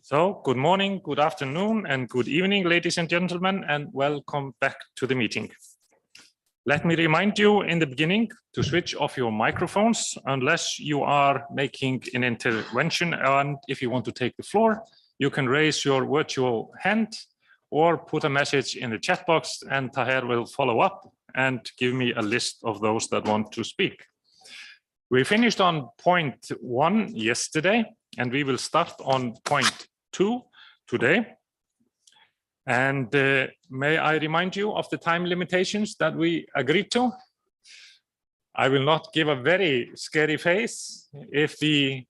So, good morning, good afternoon, and good evening, ladies and gentlemen, and welcome back to the meeting. Let me remind you in the beginning to switch off your microphones unless you are making an intervention, and if you want to take the floor, you can raise your virtual hand or put a message in the chat box, and Taher will follow up and give me a list of those that want to speak. We finished on point 1 yesterday, and we will start on point 2 today. And may I remind you of the time limitations that we agreed to? I will not give a very scary face if the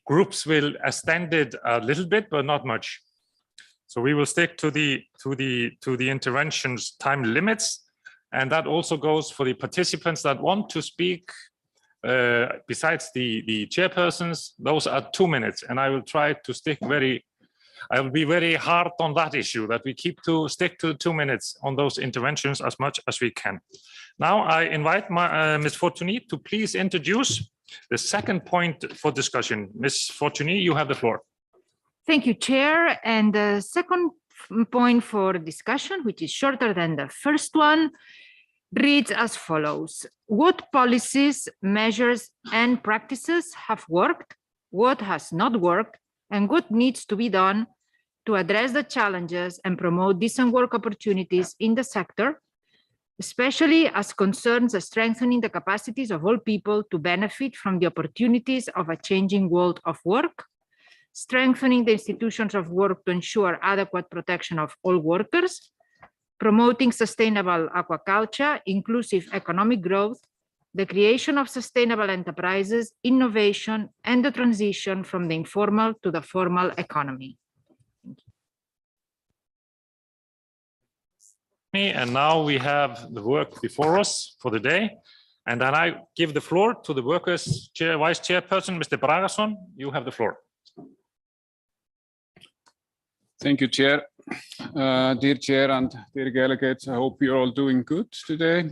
groups will extend it a little bit, but not much. So we will stick to the interventions time limits, and that also goes for the participants that want to speak. Besides the chairpersons, those are 2 minutes, and I will try to I will be very hard on that issue, that we stick to 2 minutes on those interventions as much as we can. Now I invite Ms. Fortuny to please introduce the second point for discussion. Ms. Fortuny, you have the floor. Thank you, Chair. And the second point for discussion, which is shorter than the first one, reads as follows. What policies, measures, and practices have worked, what has not worked, and what needs to be done to address the challenges and promote decent work opportunities in the sector, especially as concerns strengthening the capacities of all people to benefit from the opportunities of a changing world of work, strengthening the institutions of work to ensure adequate protection of all workers, promoting sustainable aquaculture, inclusive economic growth, the creation of sustainable enterprises, innovation, and the transition from the informal to the formal economy. And now we have the work before us for the day. And then I give the floor to the Workers' Vice Chairperson, Mr. Bragason. You have the floor. Thank you, Chair. Dear Chair and dear delegates, I hope you're all doing good today.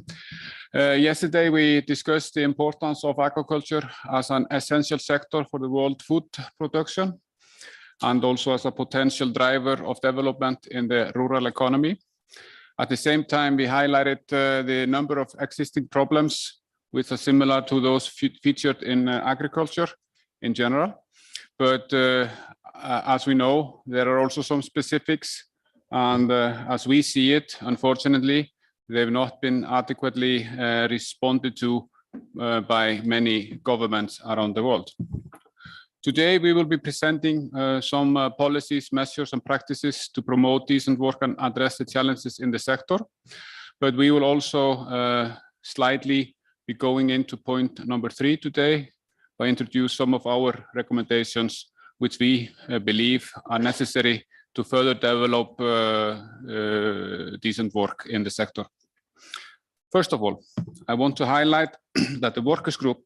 Yesterday, we discussed the importance of aquaculture as an essential sector for the world food production and also as a potential driver of development in the rural economy. At the same time, we highlighted the number of existing problems which are similar to those featured in agriculture in general. But as we know, there are also some specifics, and as we see it, unfortunately, they've not been adequately responded to by many governments around the world. Today, we will be presenting some policies, measures, and practices to promote decent work and address the challenges in the sector. But we will also slightly be going into point number 3 today by introduce some of our recommendations which we believe are necessary to further develop decent work in the sector. First of all, I want to highlight that the workers group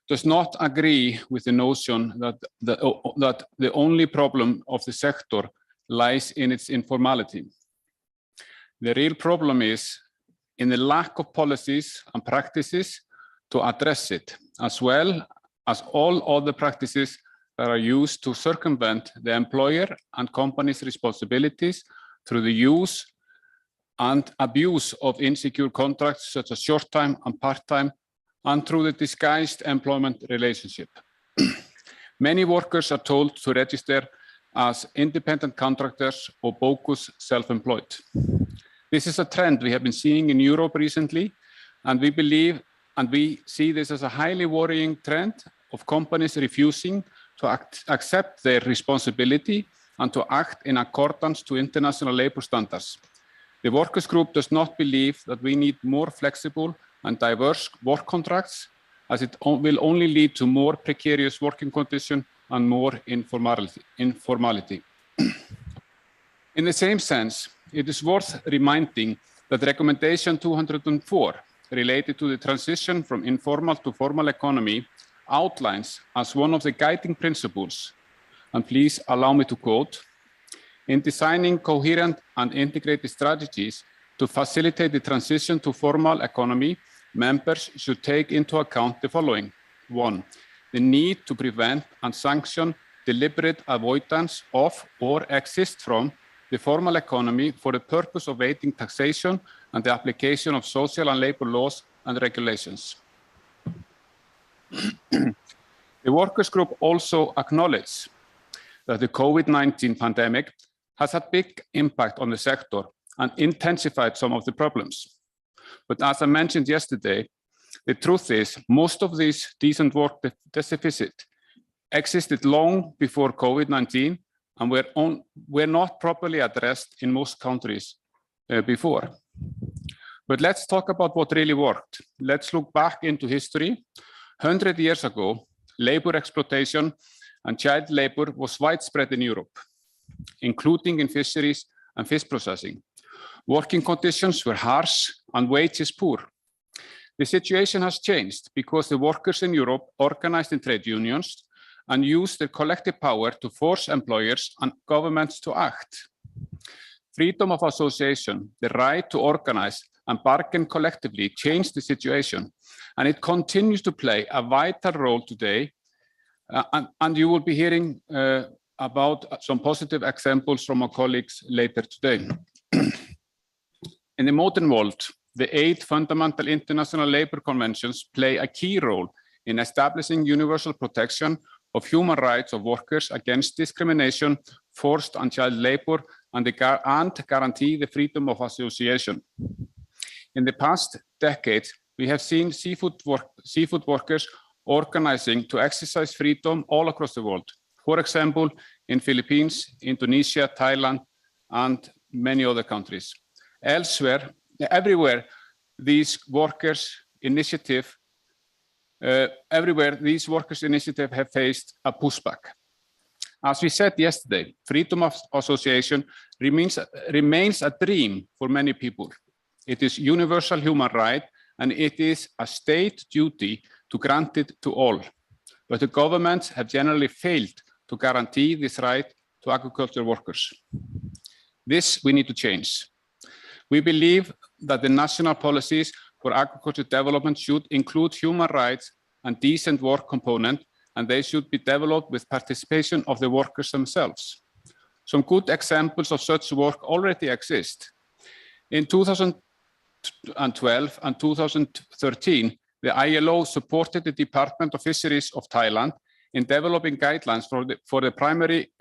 does not agree with the notion that the only problem of the sector lies in its informality. The real problem is in the lack of policies and practices to address it, as well as all other practices that are used to circumvent the employer and company's responsibilities through the use and abuse of insecure contracts such as short-time and part-time, and through the disguised employment relationship. Many workers are told to register as independent contractors or bogus self-employed. This is a trend we have been seeing in Europe recently, and we see this as a highly worrying trend of companies refusing to accept their responsibility and to act in accordance to international labor standards. The workers group does not believe that we need more flexible and diverse work contracts, as it will only lead to more precarious working conditions and more informality. In the same sense, it is worth reminding that Recommendation 204, related to the transition from informal to formal economy, outlines as one of the guiding principles, and please allow me to quote, "In designing coherent and integrated strategies to facilitate the transition to formal economy, members should take into account the following. 1. The need to prevent and sanction deliberate avoidance of or exist from the formal economy for the purpose of evading taxation and the application of social and labor laws and regulations." The workers group also acknowledges that the COVID-19 pandemic has had big impact on the sector and intensified some of the problems. But as I mentioned yesterday, the truth is most of these decent work deficit existed long before COVID-19 and were not properly addressed in most countries before. But let's talk about what really worked. Let's look back into history. 100 years ago, labor exploitation and child labor was widespread in Europe, including in fisheries and fish processing. Working conditions were harsh and wages poor. The situation has changed because the workers in Europe organized in trade unions and used their collective power to force employers and governments to act. Freedom of association, the right to organize and bargain collectively, changed the situation, and it continues to play a vital role today. And you will be hearing about some positive examples from our colleagues later today. In the modern world, the 8 fundamental international labor conventions play a key role in establishing universal protection of human rights of workers against discrimination, forced and child labor, and guarantee the freedom of association. In the past decade, we have seen seafood workers organizing to exercise freedom all across the world. For example, in Philippines, Indonesia, Thailand, and many other countries. Everywhere these workers' initiative have faced a pushback. As we said yesterday, freedom of association remains a dream for many people. It is universal human right, and it is a state duty to grant it to all. But the governments have generally failed to guarantee this right to agricultural workers. This we need to change. We believe that the national policies for agriculture development should include human rights and decent work component, and they should be developed with participation of the workers themselves. Some good examples of such work already exist. In 2012 and 2013, the ILO supported the Department of Fisheries of Thailand in developing guidelines for the primary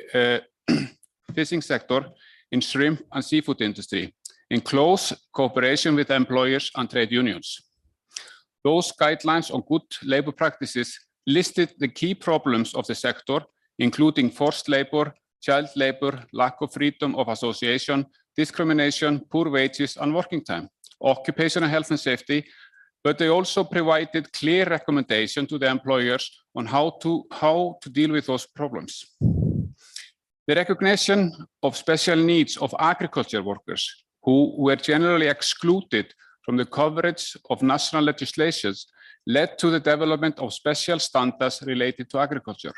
fishing sector in shrimp and seafood industry, in close cooperation with employers and trade unions. Those guidelines on good labor practices listed the key problems of the sector, including forced labor, child labor, lack of freedom of association, discrimination, poor wages, and working time, occupational health and safety, but they also provided clear recommendations to the employers on how to deal with those problems. The recognition of special needs of agriculture workers who were generally excluded from the coverage of national legislations led to the development of special standards related to agriculture.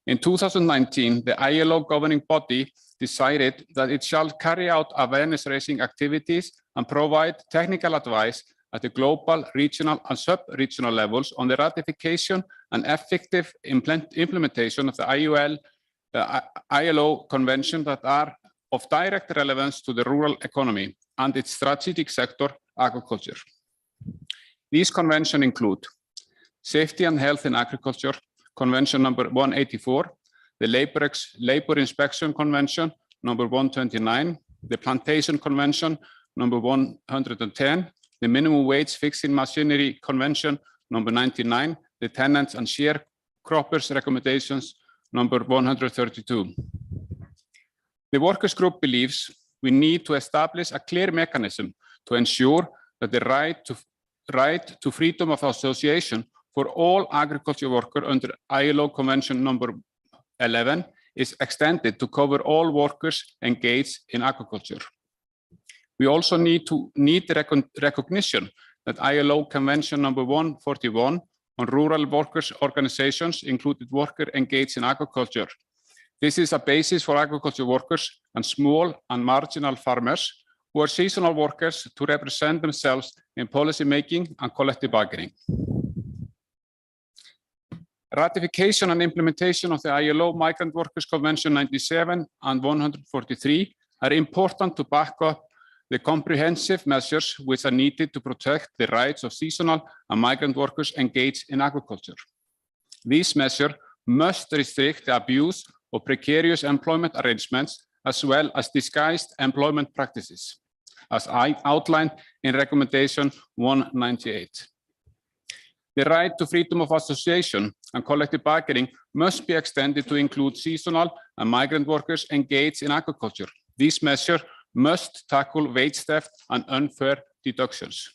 In 2019, the ILO governing body decided that it shall carry out awareness-raising activities and provide technical advice at the global, regional, and sub-regional levels on the ratification and effective implementation of the ILO convention that are of direct relevance to the rural economy and its strategic sector, agriculture. These conventions include Safety and Health in Agriculture, Convention number 184, the Labor Inspection Convention number 129, the Plantation Convention number 110, the Minimum Wage Fixing Machinery Convention number 99, the Tenants and Sharecroppers Recommendations number 132. The workers group believes we need to establish a clear mechanism to ensure that the right to freedom of association for all agriculture workers under ILO Convention number 11 is extended to cover all workers engaged in agriculture. We also need the recognition that ILO Convention number 141 on rural workers organizations included workers engaged in agriculture. This is a basis for agriculture workers and small and marginal farmers who are seasonal workers to represent themselves in policy making and collective bargaining. Ratification and implementation of the ILO Migrant Workers Convention 97 and 143 are important to back up the comprehensive measures which are needed to protect the rights of seasonal and migrant workers engaged in agriculture. These measures must restrict the abuse of precarious employment arrangements as well as disguised employment practices, as outlined in Recommendation 198. The right to freedom of association and collective bargaining must be extended to include seasonal and migrant workers engaged in agriculture. These measures must tackle wage theft and unfair deductions.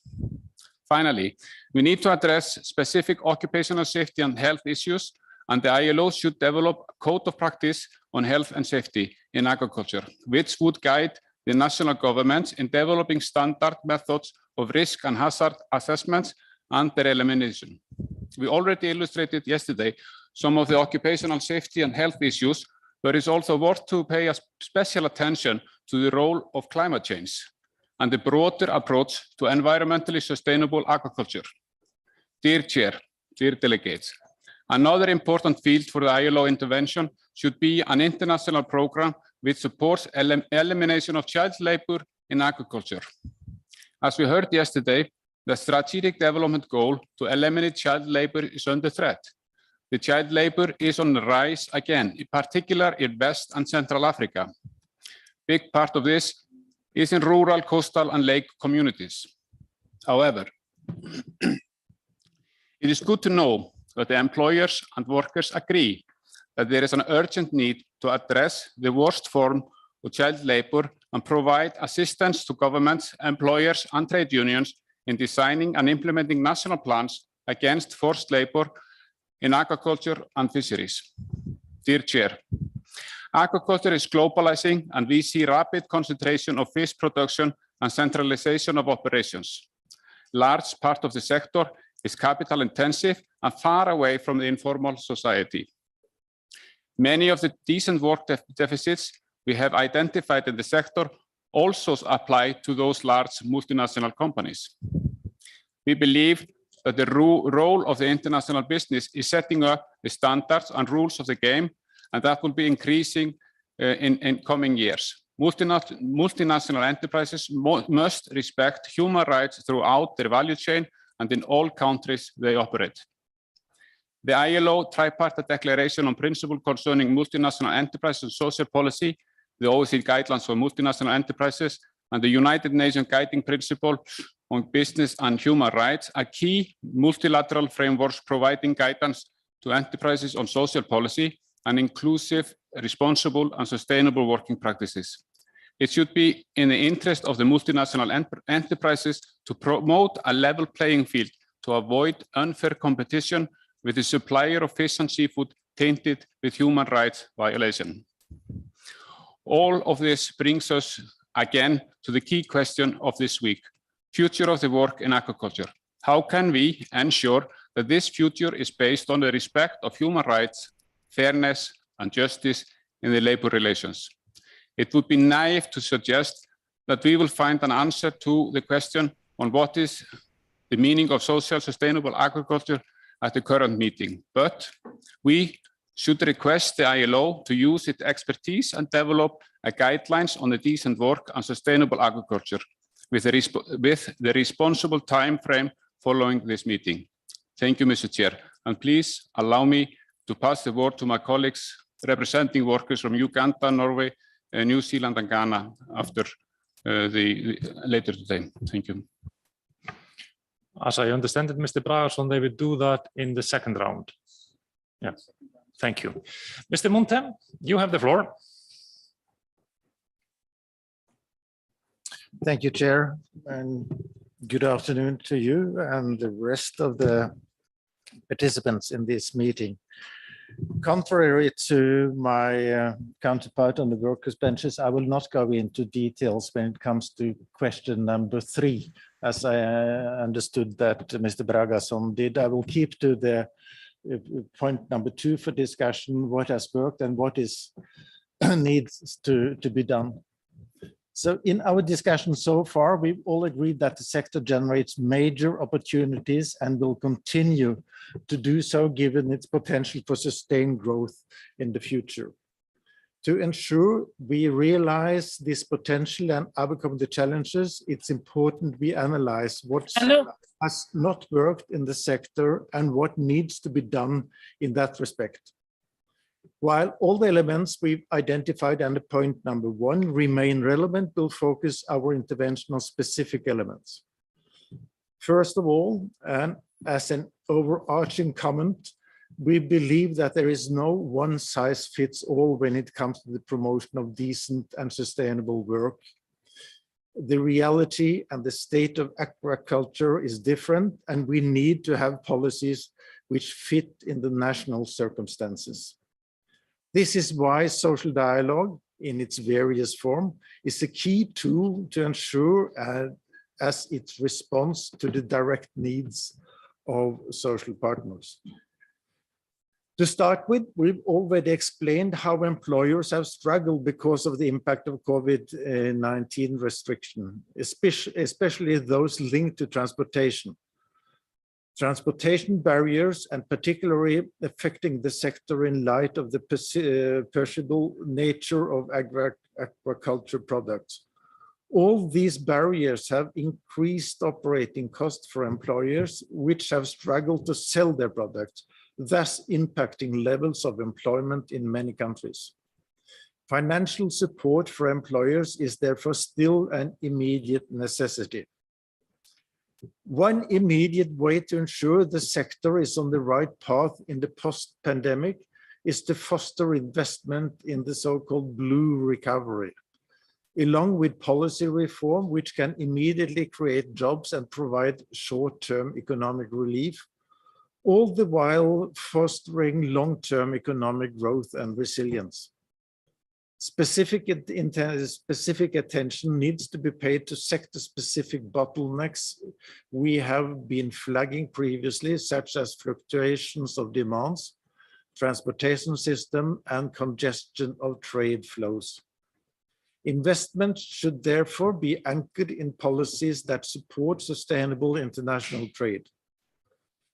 Finally, we need to address specific occupational safety and health issues, and the ILO should develop a code of practice on health and safety in agriculture, which would guide the national governments in developing standard methods of risk and hazard assessments and their elimination. We already illustrated yesterday some of the occupational safety and health issues, but it's also worth to pay a special attention to the role of climate change and the broader approach to environmentally sustainable agriculture. Dear Chair, dear delegates, another important field for the ILO intervention should be an international program which supports elimination of child labor in agriculture. As we heard yesterday, the strategic development goal to eliminate child labor is under threat. The child labor is on the rise again, in particular in West and Central Africa. Big part of this is in rural, coastal, and lake communities. However, it is good to know that the employers and workers agree that there is an urgent need to address the worst form of child labor and provide assistance to governments, employers, and trade unions in designing and implementing national plans against forced labor in agriculture and fisheries. Dear Chair, agriculture is globalizing and we see rapid concentration of fish production and centralization of operations. Large part of the sector is capital intensive and far away from the informal society. Many of the decent work deficits we have identified in the sector also apply to those large multinational companies. We believe that the role of the international business is setting up the standards and rules of the game, and that will be increasing in coming years. Multinational enterprises must respect human rights throughout their value chain and in all countries they operate. The ILO Tripartite Declaration on Principles Concerning Multinational Enterprises and Social Policy, the OECD Guidelines for Multinational Enterprises, and the United Nations Guiding Principle on Business and Human Rights are key multilateral frameworks providing guidance to enterprises on social policy and inclusive, responsible, and sustainable working practices. It should be in the interest of the multinational enterprises to promote a level playing field to avoid unfair competition with the supplier of fish and seafood tainted with human rights violation. All of this brings us again to the key question of this week, future of the work in aquaculture. How can we ensure that this future is based on the respect of human rights, fairness, and justice in the labor relations? It would be naive to suggest that we will find an answer to the question on what is the meaning of social sustainable agriculture at the current meeting. But we should request the ILO to use its expertise and develop a guidelines on the decent work and sustainable agriculture with the responsible time frame following this meeting. Thank you, Mr. Chair. And please allow me to pass the word to my colleagues representing workers from Uganda, Norway, New Zealand, and Ghana after later today. Thank you. As I understand it, Mr. Bragason, they will do that in the second round. Yeah, thank you. Mr. Muntem, you have the floor. Thank you, Chair, and good afternoon to you and the rest of the participants in this meeting. Contrary to my counterpart on the workers' benches, I will not go into details when it comes to question number 3, as I understood that Mr. Bragason did. I will keep to the point number 2 for discussion, what has worked and what is needs to be done. So in our discussion so far, we've all agreed that the sector generates major opportunities and will continue to do so given its potential for sustained growth in the future. To ensure we realize this potential and overcome the challenges, it's important we analyze what has not worked in the sector and what needs to be done in that respect. While all the elements we've identified under point number 1 remain relevant, we'll focus our intervention on specific elements. First of all, and as an overarching comment, we believe that there is no one-size-fits-all when it comes to the promotion of decent and sustainable work. The reality and the state of aquaculture is different, and we need to have policies which fit in the national circumstances. This is why social dialogue in its various form is a key tool to ensure as it responds to the direct needs of social partners. To start with, we've already explained how employers have struggled because of the impact of COVID-19 restriction, especially those linked to transportation. Transportation barriers, and particularly affecting the sector in light of the perishable nature of aquaculture products. All these barriers have increased operating costs for employers, which have struggled to sell their products, thus impacting levels of employment in many countries. Financial support for employers is therefore still an immediate necessity. One immediate way to ensure the sector is on the right path in the post-pandemic is to foster investment in the so-called blue recovery, along with policy reform, which can immediately create jobs and provide short-term economic relief, all the while fostering long-term economic growth and resilience. Specific attention needs to be paid to sector-specific bottlenecks we have been flagging previously, such as fluctuations of demands, transportation system, and congestion of trade flows. Investment should therefore be anchored in policies that support sustainable international trade.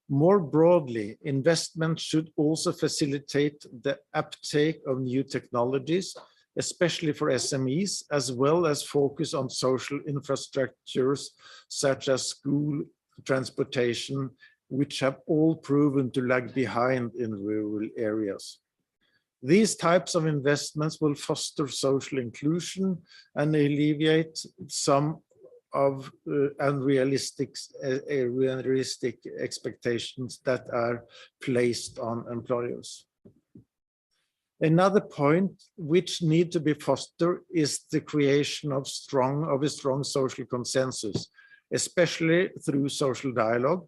More broadly, investment should also facilitate the uptake of new technologies, especially for SMEs, as well as focus on social infrastructures such as school, transportation, which have all proven to lag behind in rural areas. These types of investments will foster social inclusion and alleviate some of unrealistic expectations that are placed on employers. Another point which need to be fostered is the creation of a strong social consensus, especially through social dialogue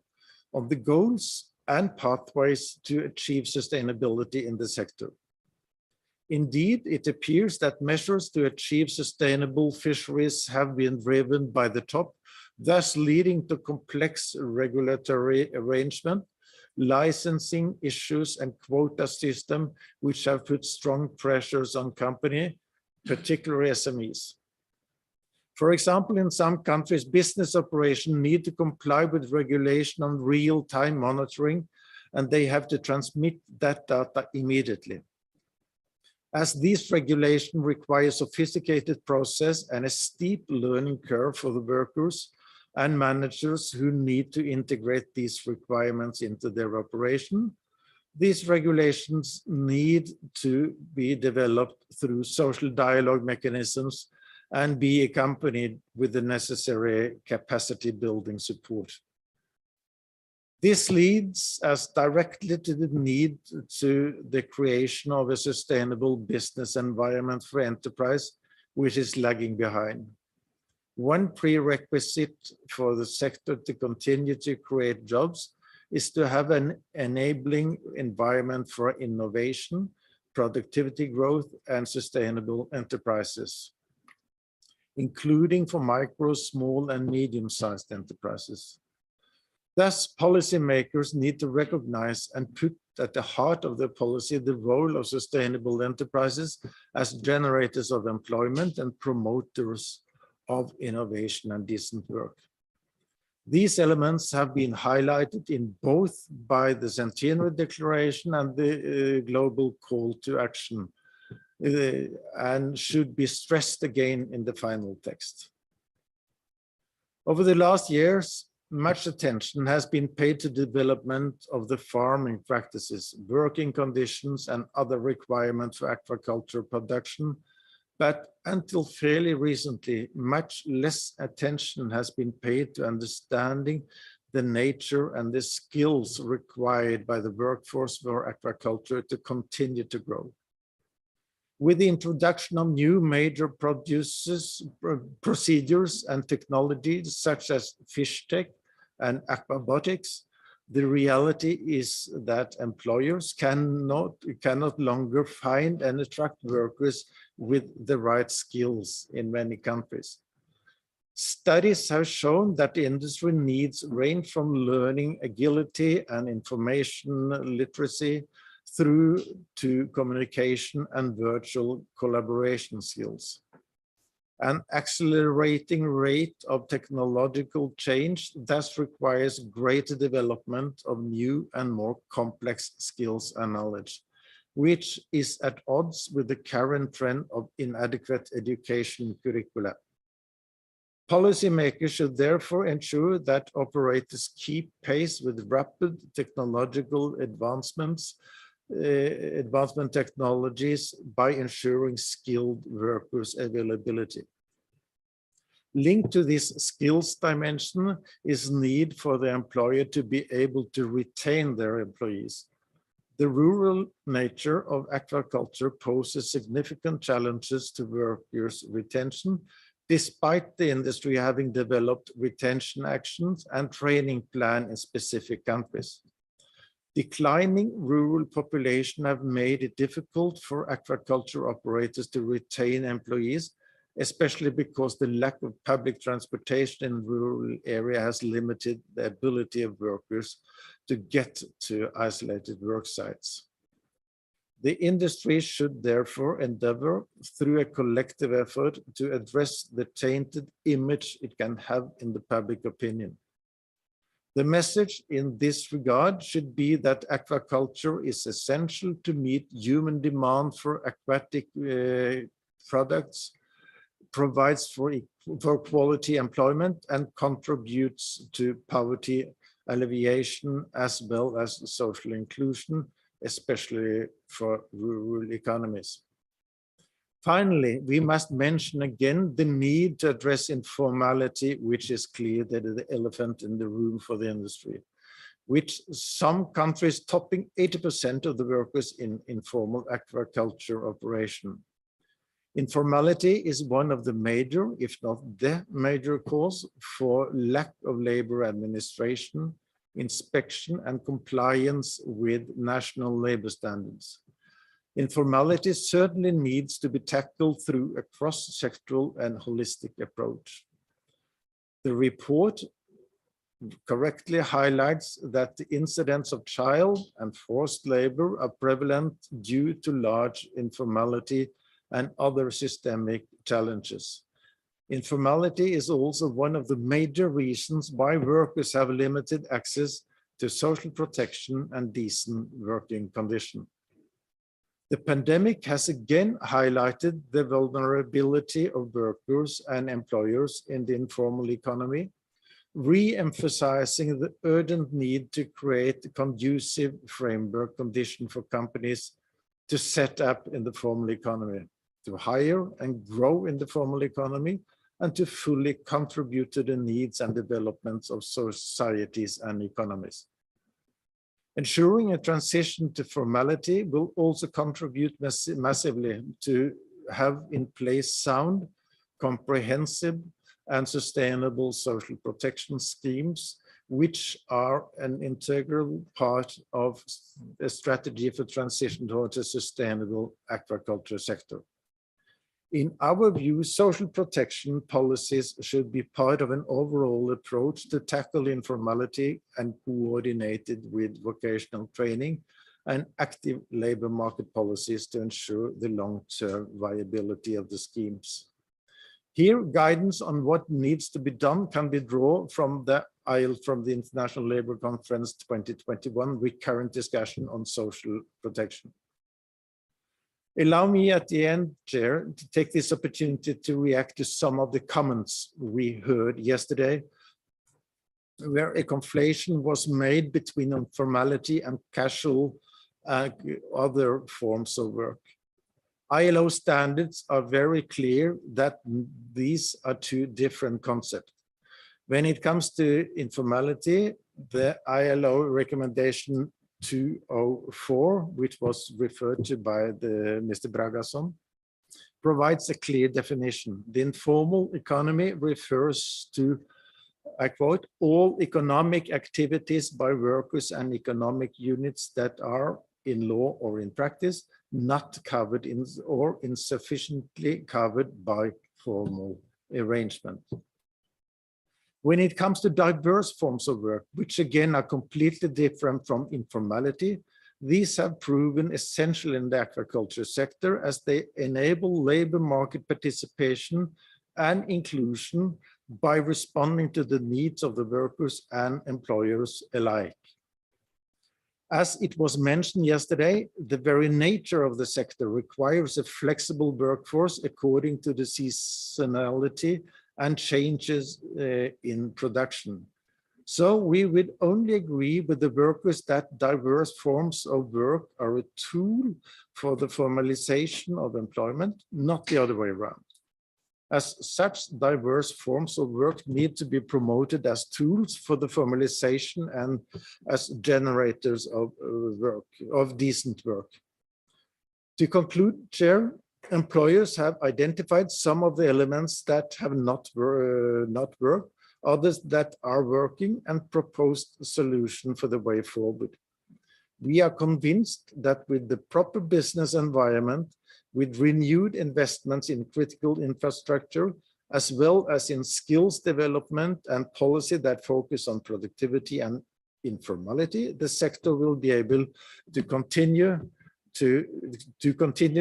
on the goals and pathways to achieve sustainability in the sector. Indeed, it appears that measures to achieve sustainable fisheries have been driven by the top, thus leading to complex regulatory arrangement, licensing issues and quota system, which have put strong pressures on companies, particularly SMEs. For example, in some countries, business operations need to comply with regulation on real-time monitoring, and they have to transmit that data immediately. As this regulation requires sophisticated process and a steep learning curve for the workers and managers who need to integrate these requirements into their operation, these regulations need to be developed through social dialogue mechanisms and be accompanied with the necessary capacity building support. This leads us directly to the need to the creation of a sustainable business environment for enterprise, which is lagging behind. One prerequisite for the sector to continue to create jobs is to have an enabling environment for innovation, productivity growth, and sustainable enterprises, including for micro, small, and medium-sized enterprises. Thus, policymakers need to recognize and put at the heart of their policy the role of sustainable enterprises as generators of employment and promoters of innovation and decent work. These elements have been highlighted in both by the Centenary Declaration and the Global Call to Action, and should be stressed again in the final text. Over the last years, much attention has been paid to development of the farming practices, working conditions, and other requirements for aquaculture production. But until fairly recently, much less attention has been paid to understanding the nature and the skills required by the workforce for aquaculture to continue to grow. With the introduction of new major procedures and technologies such as fish tech and aquabotics, the reality is that employers cannot longer find and attract workers with the right skills in many countries. Studies have shown that the industry needs range from learning agility and information literacy through to communication and virtual collaboration skills. An accelerating rate of technological change thus requires greater development of new and more complex skills and knowledge, which is at odds with the current trend of inadequate education curricula. Policymakers should therefore ensure that operators keep pace with rapid technological advancement technologies by ensuring skilled workers' availability. Linked to this skills dimension is need for the employer to be able to retain their employees. The rural nature of aquaculture poses significant challenges to workers' retention, despite the industry having developed retention actions and training plan in specific countries. Declining rural population have made it difficult for aquaculture operators to retain employees, especially because the lack of public transportation in rural area has limited the ability of workers to get to isolated work sites. The industry should therefore endeavor through a collective effort to address the tainted image it can have in the public opinion. The message in this regard should be that aquaculture is essential to meet human demand for aquatic products, provides for quality employment, and contributes to poverty alleviation as well as social inclusion, especially for rural economies. Finally, we must mention again the need to address informality, which is clearly the elephant in the room for the industry, which some countries topping 80% of the workers in informal aquaculture operation. Informality is one of the major, if not the major cause for lack of labor administration, inspection, and compliance with national labor standards. Informality certainly needs to be tackled through a cross-sectoral and holistic approach. The report correctly highlights that the incidents of child and forced labor are prevalent due to large informality and other systemic challenges. Informality is also one of the major reasons why workers have limited access to social protection and decent working conditions. The pandemic has again highlighted the vulnerability of workers and employers in the informal economy, re-emphasizing the urgent need to create a conducive framework condition for companies to set up in the formal economy, to hire and grow in the formal economy, and to fully contribute to the needs and developments of societies and economies. Ensuring a transition to formality will also contribute massively to have in place sound, comprehensive, and sustainable social protection schemes, which are an integral part of a strategy for transition towards a sustainable aquaculture sector. In our view, social protection policies should be part of an overall approach to tackle informality and coordinated with vocational training and active labor market policies to ensure the long-term viability of the schemes. Here, guidance on what needs to be done can be drawn from the International Labour Conference 2021 with current discussion on social protection. Allow me at the end, Chair, to take this opportunity to react to some of the comments we heard yesterday, where a conflation was made between informality and casual other forms of work. ILO standards are very clear that these are two different concepts. When it comes to informality, the ILO recommendation 204, which was referred to by Mr. Bragason, provides a clear definition. The informal economy refers to, I quote, all economic activities by workers and economic units that are in law or in practice not covered in or insufficiently covered by formal arrangement. When it comes to diverse forms of work, which again are completely different from informality, these have proven essential in the aquaculture sector as they enable labor market participation and inclusion by responding to the needs of the workers and employers alike. As it was mentioned yesterday, the very nature of the sector requires a flexible workforce according to the seasonality and changes in production. So we would only agree with the workers that diverse forms of work are a tool for the formalization of employment, not the other way around. As such, diverse forms of work need to be promoted as tools for the formalization and as generators of work, of decent work. To conclude, Chair, employers have identified some of the elements that have not worked, others that are working, and proposed a solution for the way forward. We are convinced that with the proper business environment, with renewed investments in critical infrastructure, as well as in skills development and policy that focus on productivity and informality, the sector will be able to continue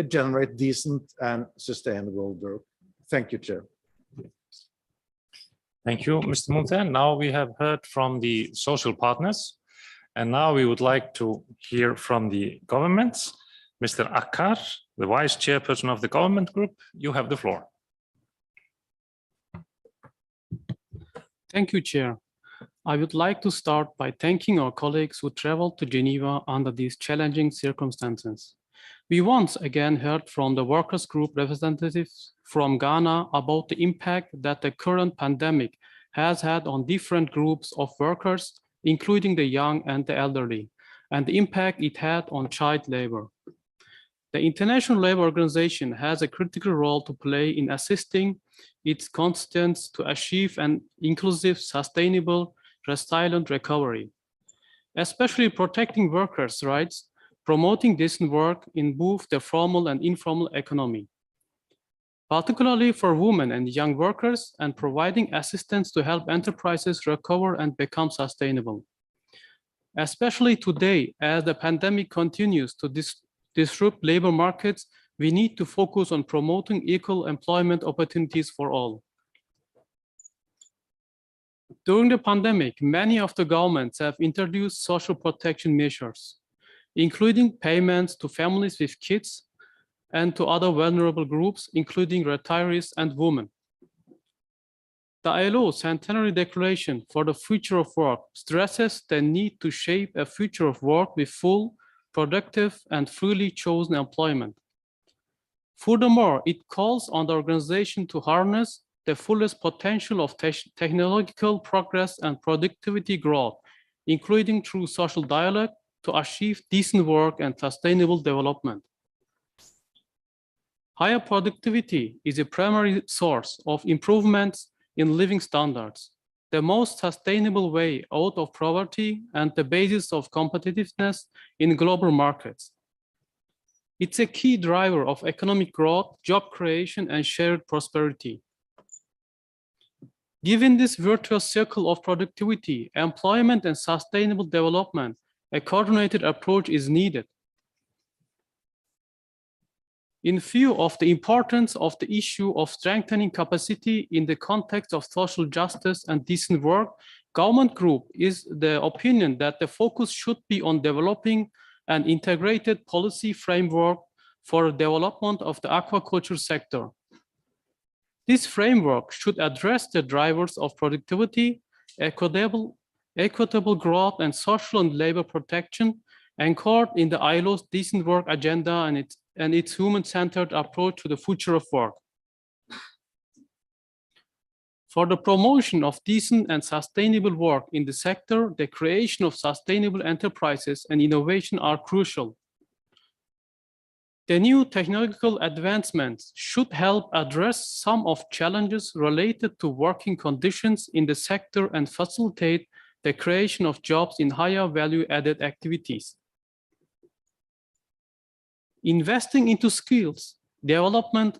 generate decent and sustainable work. Thank you, Chair. Thank you, Mr. Munthe. Now we have heard from the social partners, and now we would like to hear from the governments. Mr. Akkar, the Vice Chairperson of the Government Group, you have the floor. Thank you, Chair. I would like to start by thanking our colleagues who traveled to Geneva under these challenging circumstances. We once again heard from the workers' group representatives from Ghana about the impact that the current pandemic has had on different groups of workers, including the young and the elderly, and the impact it had on child labor. The International Labour Organization has a critical role to play in assisting its constituents to achieve an inclusive, sustainable, resilient recovery. Especially protecting workers' rights promoting decent work in both the formal and informal economy, particularly for women and young workers, and providing assistance to help enterprises recover and become sustainable. Especially today, as the pandemic continues to disrupt labor markets, we need to focus on promoting equal employment opportunities for all. During the pandemic, many of the governments have introduced social protection measures, including payments to families with kids and to other vulnerable groups, including retirees and women. The ILO Centenary Declaration for the Future of Work stresses the need to shape a future of work with full, productive, and freely chosen employment. Furthermore, it calls on the organization to harness the fullest potential of technological progress and productivity growth, including through social dialogue, to achieve decent work and sustainable development. Higher productivity is a primary source of improvements in living standards, the most sustainable way out of poverty and the basis of competitiveness in global markets. It's a key driver of economic growth, job creation, and shared prosperity. Given this virtuous circle of productivity, employment, and sustainable development, a coordinated approach is needed. In view of the importance of the issue of strengthening capacity in the context of social justice and decent work, Government Group is the opinion that the focus should be on developing an integrated policy framework for the development of the aquaculture sector. This framework should address the drivers of productivity, equitable growth, and social and labor protection, anchored in the ILO's decent work agenda and its human-centered approach to the future of work. For the promotion of decent and sustainable work in the sector, the creation of sustainable enterprises and innovation are crucial. The new technological advancements should help address some of challenges related to working conditions in the sector and facilitate the creation of jobs in higher value-added activities. Investing into skills development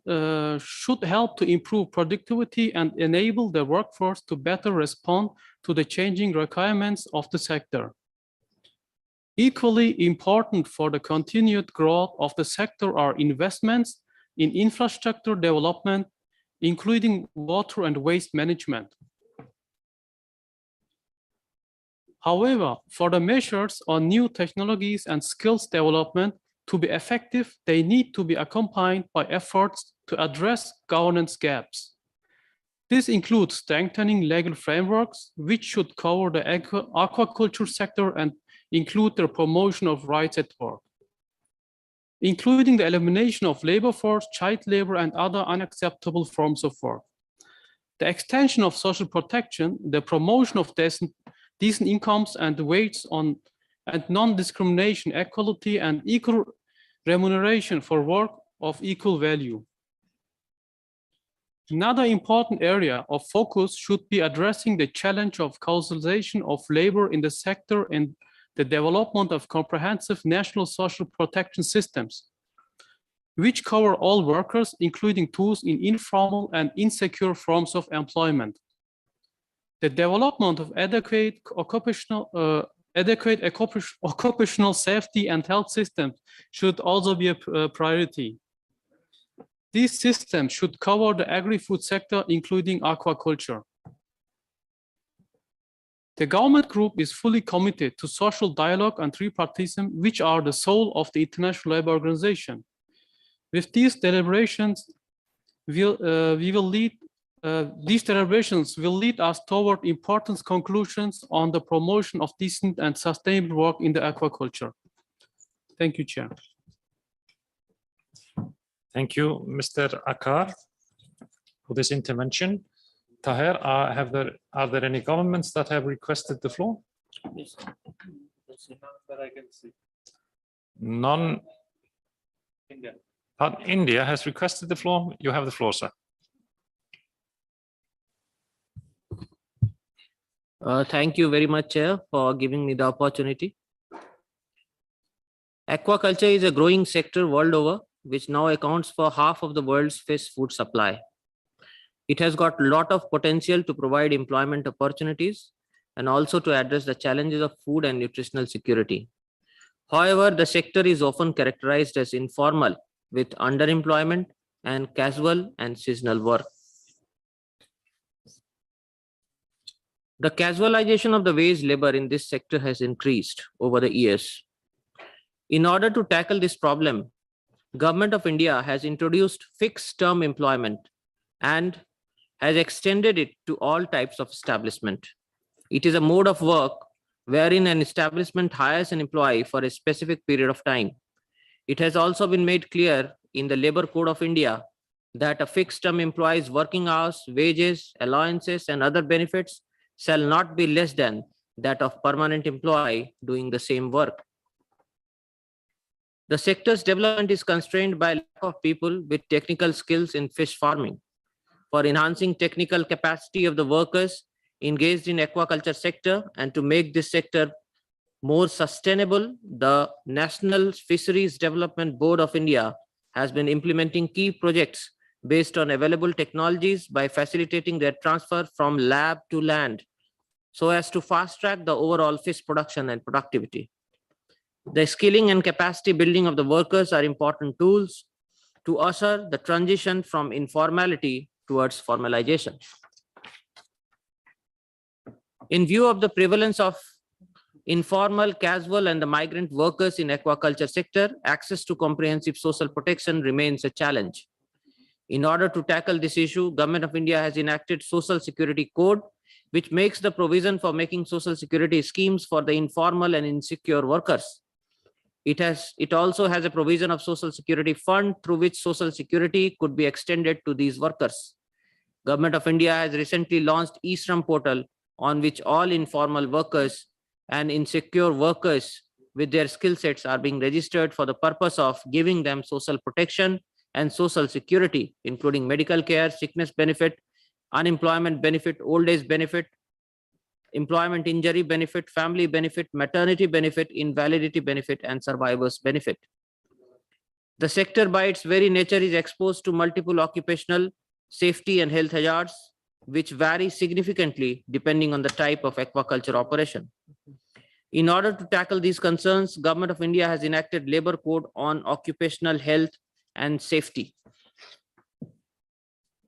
should help to improve productivity and enable the workforce to better respond to the changing requirements of the sector. Equally important for the continued growth of the sector are investments in infrastructure development, including water and waste management. However, for the measures on new technologies and skills development to be effective, they need to be accompanied by efforts to address governance gaps. This includes strengthening legal frameworks, which should cover the aquaculture sector and include the promotion of rights at work, including the elimination of labor force, child labor, and other unacceptable forms of work. The extension of social protection, the promotion of decent incomes and wages on and non-discrimination, equality, and equal remuneration for work of equal value. Another important area of focus should be addressing the challenge of causalization of labor in the sector and the development of comprehensive national social protection systems, which cover all workers, including those in informal and insecure forms of employment. The development of adequate occupational safety and health systems should also be a priority. These systems should cover the agri-food sector, including aquaculture. The Government Group is fully committed to social dialogue and tripartism, which are the soul of the International Labour Organization. With these deliberations, these deliberations will lead us toward important conclusions on the promotion of decent and sustainable work in the aquaculture. Thank you, Chair. Thank you, Mr. Akar, for this intervention. Taher, are there any governments that have requested the floor? Yes, that I can see. None. India. India has requested the floor. You have the floor, sir. Thank you very much, Chair, for giving me the opportunity. Aquaculture is a growing sector world over, which now accounts for half of the world's fish food supply. It has got a lot of potential to provide employment opportunities and also to address the challenges of food and nutritional security. However, the sector is often characterized as informal, with underemployment and casual and seasonal work. The casualization of the wage labor in this sector has increased over the years. In order to tackle this problem, Government of India has introduced fixed term employment and has extended it to all types of establishment. It is a mode of work wherein an establishment hires an employee for a specific period of time. It has also been made clear in the Labour Code of India that a fixed term employee's working hours, wages, allowances, and other benefits shall not be less than that of permanent employee doing the same work. The sector's development is constrained by lack of people with technical skills in fish farming. For enhancing technical capacity of the workers engaged in aquaculture sector and to make this sector more sustainable, the National Fisheries Development Board of India has been implementing key projects based on available technologies by facilitating their transfer from lab to land so as to fast track the overall fish production and productivity. The skilling and capacity building of the workers are important tools to usher the transition from informality towards formalization. In view of the prevalence of informal, casual, and the migrant workers in aquaculture sector, access to comprehensive social protection remains a challenge. In order to tackle this issue, Government of India has enacted Social Security Code, which makes the provision for making social security schemes for the informal and insecure workers. It also has a provision of Social Security Fund through which social security could be extended to these workers. Government of India has recently launched eShram portal on which all informal workers and insecure workers with their skill sets are being registered for the purpose of giving them social protection and social security, including medical care, sickness benefit, unemployment benefit, old age benefit, employment injury benefit, family benefit, maternity benefit, invalidity benefit, and survivors benefit. The sector by its very nature is exposed to multiple occupational safety and health hazards, which vary significantly depending on the type of aquaculture operation. In order to tackle these concerns, Government of India has enacted Labour Code on occupational health and safety.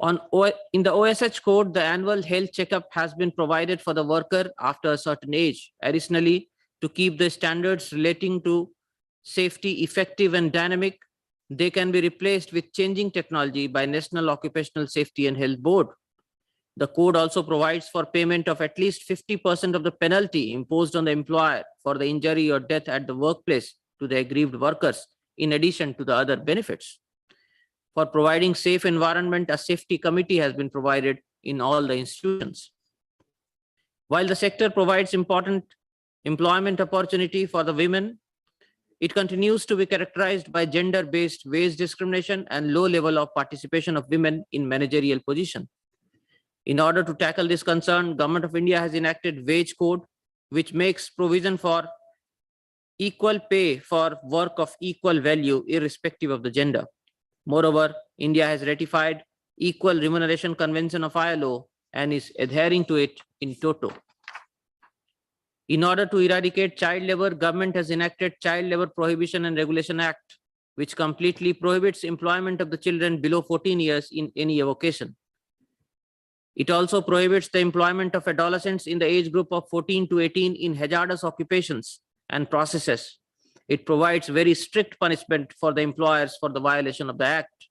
In the OSH code, the annual health checkup has been provided for the worker after a certain age. Additionally, to keep the standards relating to safety effective and dynamic, they can be replaced with changing technology by National Occupational Safety and Health Board. The code also provides for payment of at least 50% of the penalty imposed on the employer for the injury or death at the workplace to the aggrieved workers, in addition to the other benefits. For providing safe environment, a safety committee has been provided in all the institutions. While the sector provides important employment opportunity for the women, it continues to be characterized by gender-based wage discrimination and low level of participation of women in managerial position. In order to tackle this concern, Government of India has enacted Wage Code, which makes provision for equal pay for work of equal value irrespective of the gender. Moreover, India has ratified Equal Remuneration Convention of ILO and is adhering to it in toto. In order to eradicate child labor, government has enacted Child Labor Prohibition and Regulation Act, which completely prohibits employment of the children below 14 years in any vocation. It also prohibits the employment of adolescents in the age group of 14 to 18 in hazardous occupations and processes. It provides very strict punishment for the employers for the violation of the act.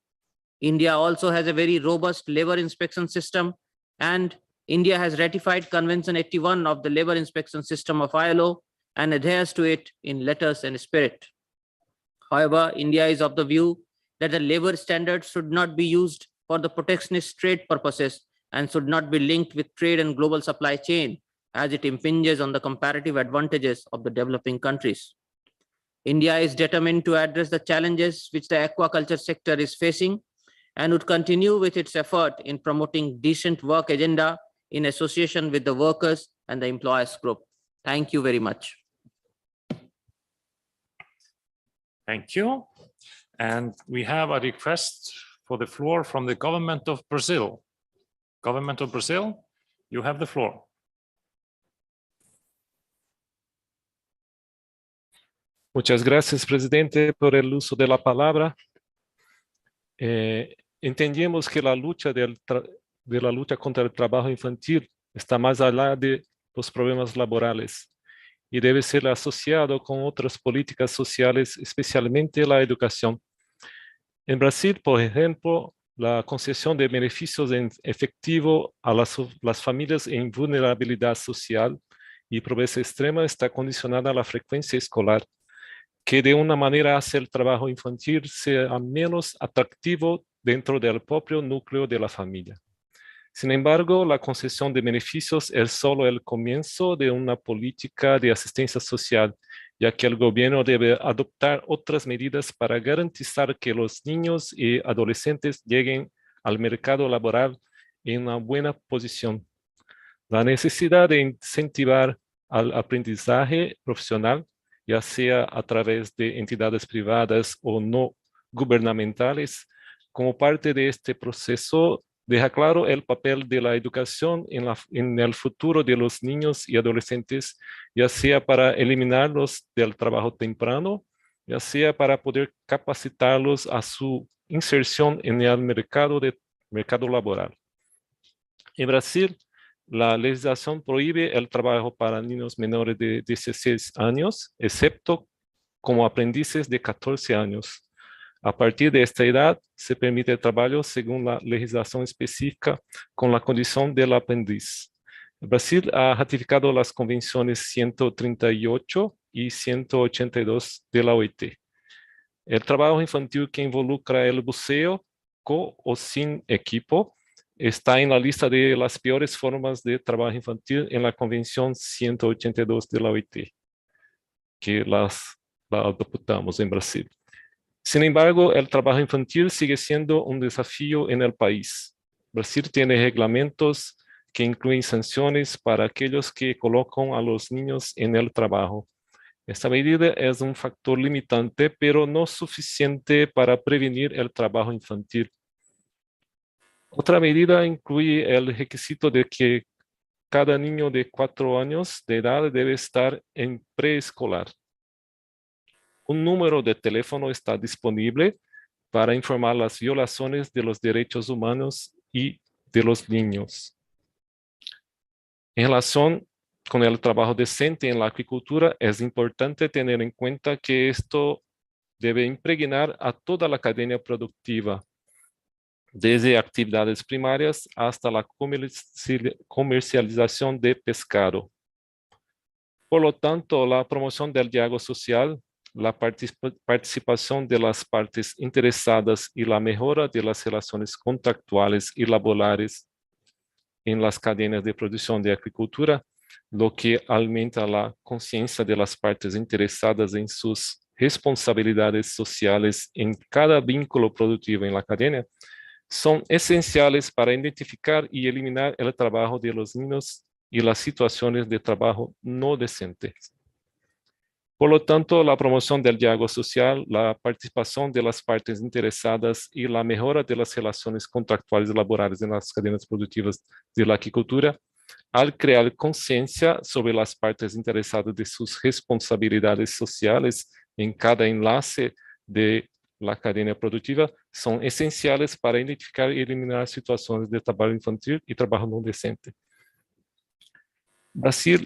India also has a very robust labor inspection system, and India has ratified Convention 81 of the Labor Inspection System of ILO and adheres to it in letters and spirit. However, India is of the view that the labor standards should not be used for the protectionist trade purposes and should not be linked with trade and global supply chain, as it impinges on the comparative advantages of the developing countries. India is determined to address the challenges which the aquaculture sector is facing and would continue with its effort in promoting decent work agenda in association with the workers and the employers group. Thank you very much. Thank you. And we have a request for the floor from the government of Brazil. Government of Brazil, you have the floor. Muchas gracias, presidente, por el uso de la palabra. Entendemos que la lucha contra el trabajo infantil está más allá de los problemas laborales y debe ser asociado con otras políticas sociales, especialmente la educación. En Brasil, por ejemplo, la concesión de beneficios en efectivo a las familias en vulnerabilidad social y pobreza extrema está condicionada a la frecuencia escolar, que de una manera hace el trabajo infantil sea menos atractivo dentro del propio núcleo de la familia. Sin embargo, la concesión de beneficios es solo el comienzo de una política de asistencia social, ya que el gobierno debe adoptar otras medidas para garantizar que los niños y adolescentes lleguen al mercado laboral en una buena posición. La necesidad de incentivar al aprendizaje profesional, ya sea a través de entidades privadas o no gubernamentales, como parte de este proceso, deja claro el papel de la educación en el futuro de los niños y adolescentes, ya sea para eliminarlos del trabajo temprano, ya sea para poder capacitarlos a su inserción en el mercado laboral. En Brasil, la legislación prohíbe el trabajo para niños menores de 16 años, excepto como aprendices de 14 años. A partir de esta edad, se permite el trabajo según la legislación específica con la condición del aprendiz. Brasil ha ratificado las convenciones 138 y 182 de la OIT. El trabajo infantil que involucra el buceo con o sin equipo está en la lista de las peores formas de trabajo infantil en la Convención 182 de la OIT, que la adoptamos en Brasil. Sin embargo, el trabajo infantil sigue siendo un desafío en el país. Brasil tiene reglamentos que incluyen sanciones para aquellos que colocan a los niños en el trabajo. Esta medida es un factor limitante, pero no suficiente para prevenir el trabajo infantil. Otra medida incluye el requisito de que cada niño de 4 años de edad debe estar en preescolar. Un número de teléfono está disponible para informar las violaciones de los derechos humanos y de los niños. En relación con el trabajo decente en la acuicultura, es importante tener en cuenta que esto debe impregnar a toda la cadena productiva, desde actividades primarias hasta la comercialización de pescado. Por lo tanto, la promoción del diálogo social, la participación de las partes interesadas y la mejora de las relaciones contractuales y laborales en las cadenas de producción de acuicultura, lo que aumenta la conciencia de las partes interesadas en sus responsabilidades sociales en cada vínculo productivo en la cadena, son esenciales para identificar y eliminar el trabajo de los niños y las situaciones de trabajo no decentes. Por lo tanto, la promoción del diálogo social, la participación de las partes interesadas y la mejora de las relaciones contractuales y laborales en las cadenas productivas de la acuicultura, al crear conciencia sobre las partes interesadas de sus responsabilidades sociales en cada enlace de la cadena productiva, son esenciales para identificar y eliminar situaciones de trabajo infantil y trabajo no decente. Brasil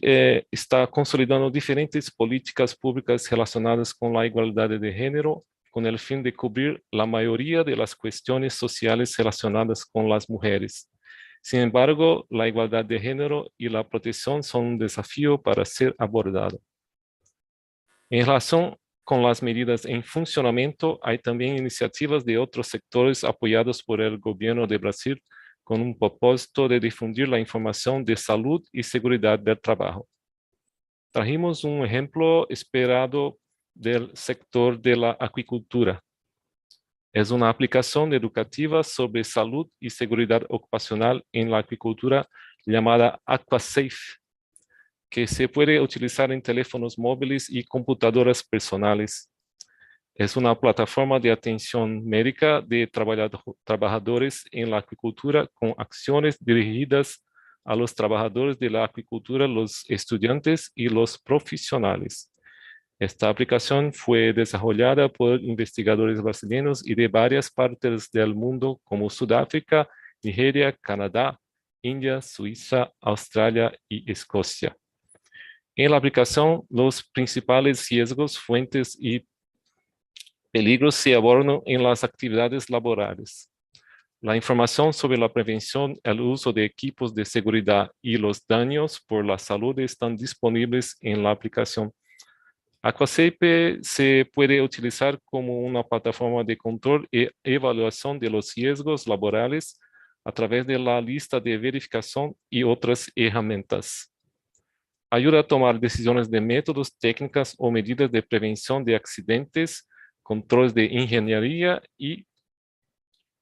está consolidando diferentes políticas públicas relacionadas con la igualdad de género, con el fin de cubrir la mayoría de las cuestiones sociales relacionadas con las mujeres. Sin embargo, la igualdad de género y la protección son un desafío para ser abordado. En relación con las medidas en funcionamiento, hay también iniciativas de otros sectores apoyados por el gobierno de Brasil con un propósito de difundir la información de salud y seguridad del trabajo. Trajimos un ejemplo esperado del sector de la acuicultura. Es una aplicación educativa sobre salud y seguridad ocupacional en la acuicultura llamada AquaSafe, que se puede utilizar en teléfonos móviles y computadoras personales. Es una plataforma de atención médica de trabajadores en la acuicultura con acciones dirigidas a los trabajadores de la acuicultura, los estudiantes y los profesionales. Esta aplicación fue desarrollada por investigadores brasileños y de varias partes del mundo como Sudáfrica, Nigeria, Canadá, India, Suiza, Australia y Escocia. En la aplicación, los principales riesgos, fuentes y peligros se abordan en las actividades laborales. La información sobre la prevención, el uso de equipos de seguridad y los daños por la salud están disponibles en la aplicación. Aquasafe se puede utilizar como una plataforma de control e evaluación de los riesgos laborales a través de la lista de verificación y otras herramientas. Ayuda a tomar decisiones de métodos, técnicas o medidas de prevención de accidentes, controles de ingeniería y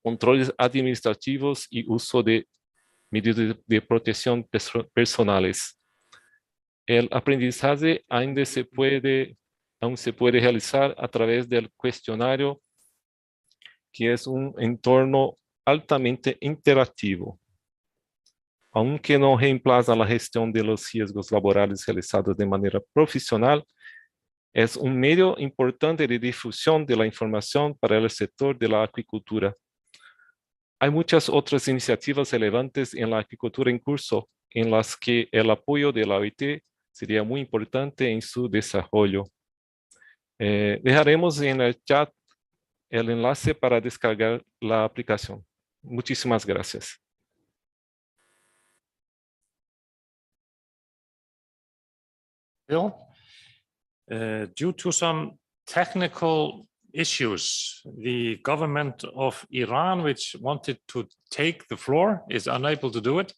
controles administrativos y uso de medidas de protección personales. El aprendizaje aún se puede realizar a través del cuestionario, que es un entorno altamente interactivo. Aunque no reemplaza la gestión de los riesgos laborales realizados de manera profesional, es un medio importante de difusión de la información para el sector de la acuicultura. Hay muchas otras iniciativas relevantes en la acuicultura en curso, en las que el apoyo de la OIT sería muy importante en su desarrollo. Dejaremos en el chat el enlace para descargar la aplicación. Muchísimas gracias. Bill, due to some technical issues, the government of Iran, which wanted to take the floor, is unable to do it.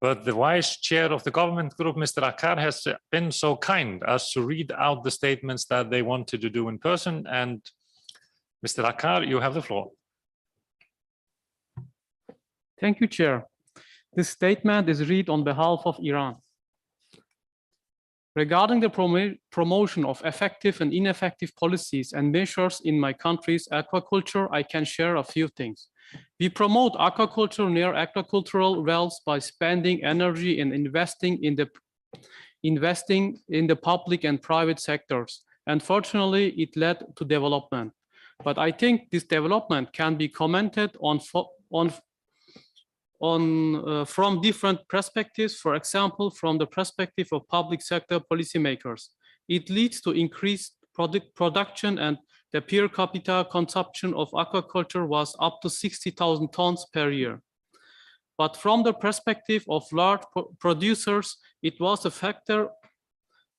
But the vice chair of the government group, Mr. Akkar, has been so kind as to read out the statements that they wanted to do in person. And Mr. Akkar, you have the floor. Thank you, Chair. This statement is read on behalf of Iran. Regarding the promotion of effective and ineffective policies and measures in my country's aquaculture, I can share a few things. We promote aquaculture near aquacultural wells by spending energy and investing in the public and private sectors. Unfortunately, it led to development. But I think this development can be commented on from different perspectives, for example, from the perspective of public sector policymakers. It leads to increased production, and the per capita consumption of aquaculture was up to 60,000 tons per year. But from the perspective of large producers, it was a factor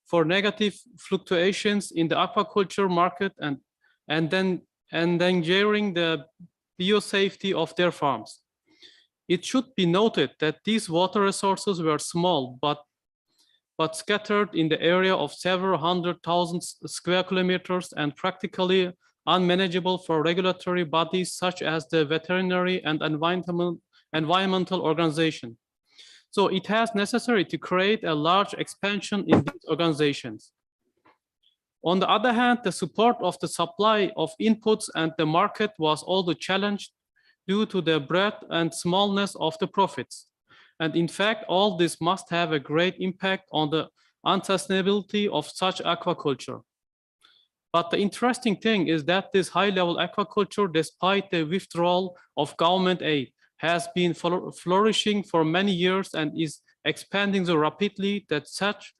for negative fluctuations in the aquaculture market and endangering the biosafety of their farms. It should be noted that these water resources were small, but scattered in the area of several 100,000 square kilometers and practically unmanageable for regulatory bodies such as the veterinary and environmental organization. So it has necessary to create a large expansion in these organizations. On the other hand, the support of the supply of inputs and the market was also challenged due to the breadth and smallness of the profits. And in fact, all this must have a great impact on the unsustainability of such aquaculture. But the interesting thing is that this high-level aquaculture, despite the withdrawal of government aid, has been flourishing for many years and is expanding so rapidly that such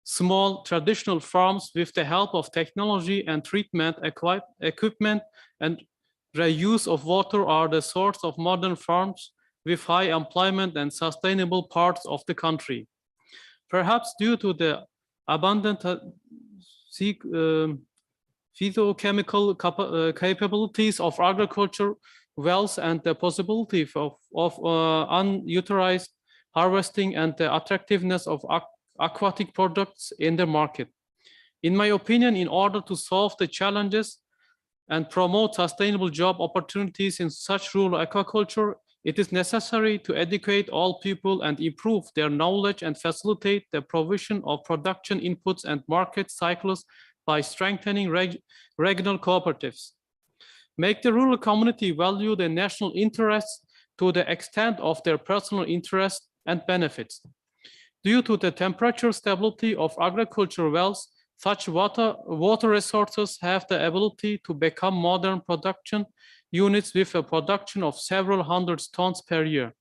small traditional farms, with the help of technology and treatment equipment and the use of water, are the source of modern farms with high employment and sustainable parts of the country. Perhaps due to the abundant phytochemical capabilities of agriculture wells and the possibility of unutilized harvesting and the attractiveness of aquatic products in the market. In my opinion, in order to solve the challenges and promote sustainable job opportunities in such rural aquaculture, it is necessary to educate all people and improve their knowledge and facilitate the provision of production inputs and market cycles by strengthening regional cooperatives. Make the rural community value the national interests to the extent of their personal interests and benefits. Due to the temperature stability of agricultural wells, such water resources have the ability to become modern production units with a production of several hundred tons per year.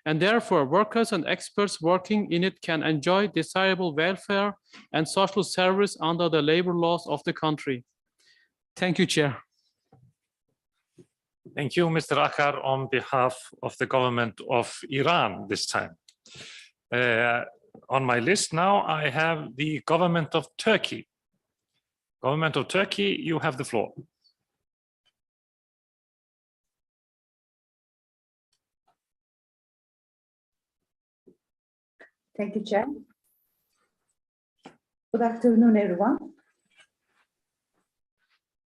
And therefore, workers and experts working in it can enjoy desirable welfare and social service under the labor laws of the country. Thank you, Chair. Thank you, Mr. Akar, on behalf of the government of Iran this time. On my list now, I have the government of Turkey. Government of Turkey, you have the floor. Thank you, Chair. Good afternoon, everyone.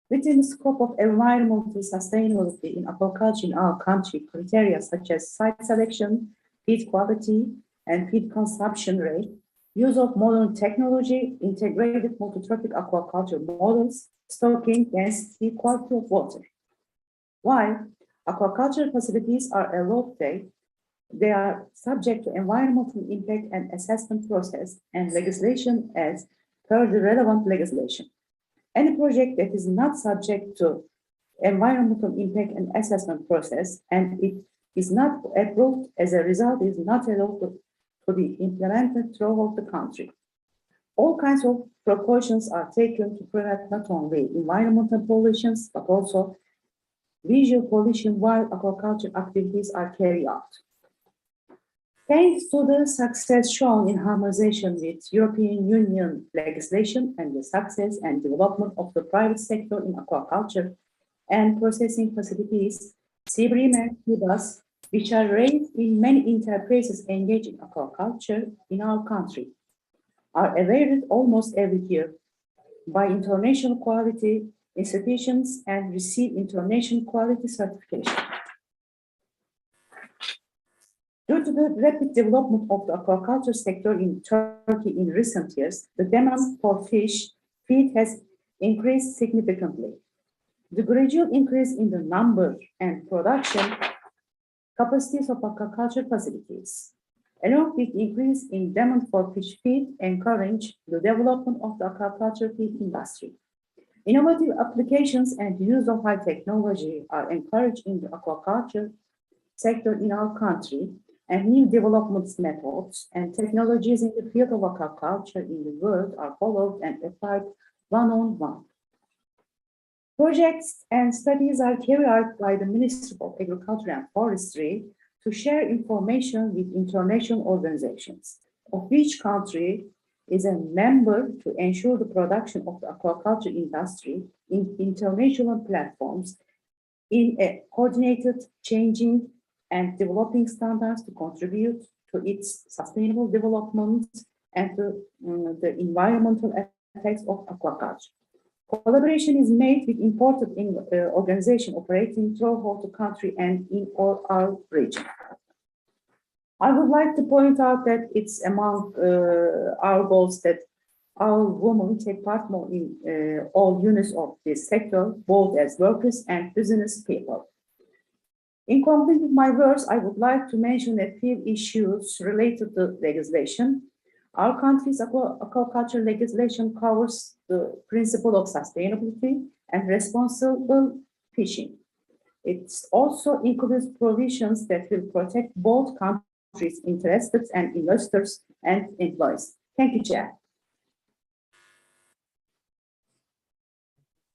Within the scope of environmental sustainability in aquaculture in our country, criteria such as site selection, feed quality, and feed consumption rate, use of modern technology, integrated multi-trophic aquaculture models, stocking, density, quality of water. While aquaculture facilities are allowed, they are subject to environmental impact and assessment process and legislation as per the relevant legislation. Any project that is not subject to environmental impact and assessment process and it is not approved as a result is not allowed to be implemented throughout the country. All kinds of precautions are taken to prevent not only environmental pollutions, but also visual pollution while aquaculture activities are carried out. Thanks to the success shown in harmonization with European Union legislation and the success and development of the private sector in aquaculture and processing facilities, SIBRIM and QBAS, which are raised in many enterprises engaged in aquaculture in our country, are awarded almost every year by international quality institutions and receive international quality certification. Due to the rapid development of the aquaculture sector in Turkey in recent years, the demand for fish feed has increased significantly. The gradual increase in the number and production capacities of aquaculture facilities, along with increase in demand for fish feed, encourage the development of the aquaculture feed industry. Innovative applications and use of high technology are encouraged in the aquaculture sector in our country, and new development methods and technologies in the field of aquaculture in the world are followed and applied one-on-one. Projects and studies are carried out by the Ministry of Agriculture and Forestry to share information with international organizations, of which country is a member to ensure the production of the aquaculture industry in international platforms in a coordinated, changing, and developing standards to contribute to its sustainable development and to the environmental effects of aquaculture. Collaboration is made with important organizations operating throughout the country and in all our region. I would like to point out that it's among our goals that our women take part more in all units of this sector, both as workers and business people. In concluding my words, I would like to mention a few issues related to legislation. Our country's aquaculture legislation covers the principle of sustainability and responsible fishing. It also includes provisions that will protect both countries' interests and investors and employees. Thank you, Chair.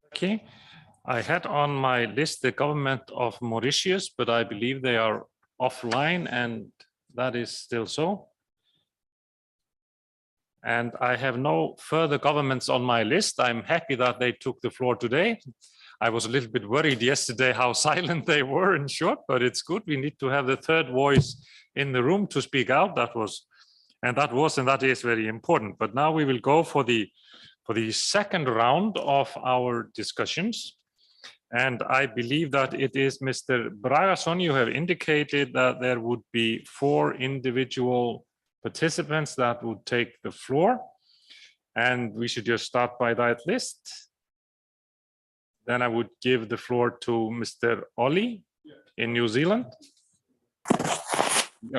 Okay. I had on my list the government of Mauritius, but I believe they are offline, and that is still so. And I have no further governments on my list. I'm happy that they took the floor today. I was a little bit worried yesterday how silent they were in short, but it's good. We need to have the third voice in the room to speak out. That is very important. But now we will go for the second round of our discussions. And I believe that it is Mr. Bragason. You have indicated that there would be 4 individual participants that would take the floor. And we should just start by that list. Then I would give the floor to Mr. Ollie in New Zealand.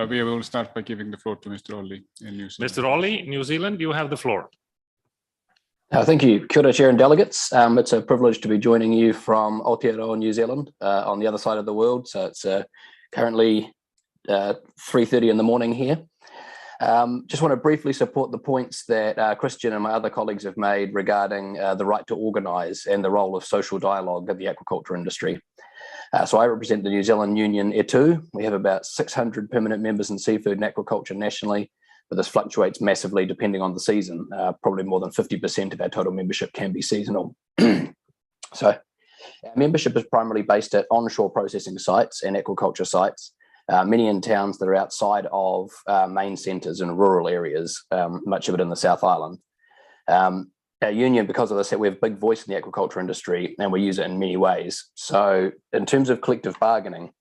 We will start by giving the floor to Mr. Ollie in New Zealand. Mr. Ollie, New Zealand, you have the floor. Thank you. Kia ora, Chair and delegates. It's a privilege to be joining you from Aotearoa, New Zealand, on the other side of the world. So it's currently 3:30 in the morning here. Just want to briefly support the points that Christian and my other colleagues have made regarding the right to organise and the role of social dialogue in the aquaculture industry. So I represent the New Zealand Union E2. We have about 600 permanent members in seafood and aquaculture nationally, but this fluctuates massively depending on the season. Probably more than 50% of our total membership can be seasonal. So our membership is primarily based at onshore processing sites and aquaculture sites, many in towns that are outside of main centres in rural areas, much of it in the South Island. Our union, because of this, we have a big voice in the aquaculture industry and we use it in many ways. So in terms of collective bargaining,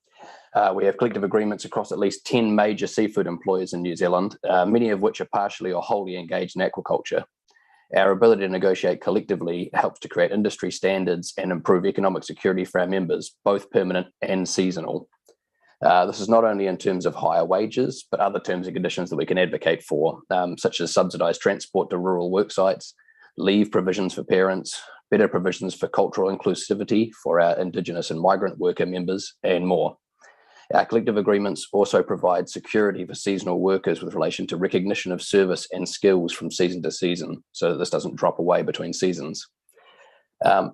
we have collective agreements across at least 10 major seafood employers in New Zealand, many of which are partially or wholly engaged in aquaculture. Our ability to negotiate collectively helps to create industry standards and improve economic security for our members, both permanent and seasonal. This is not only in terms of higher wages, but other terms and conditions that we can advocate for, such as subsidised transport to rural work sites, leave provisions for parents, better provisions for cultural inclusivity for our Indigenous and migrant worker members, and more. Our collective agreements also provide security for seasonal workers with relation to recognition of service and skills from season to season, so that this doesn't drop away between seasons.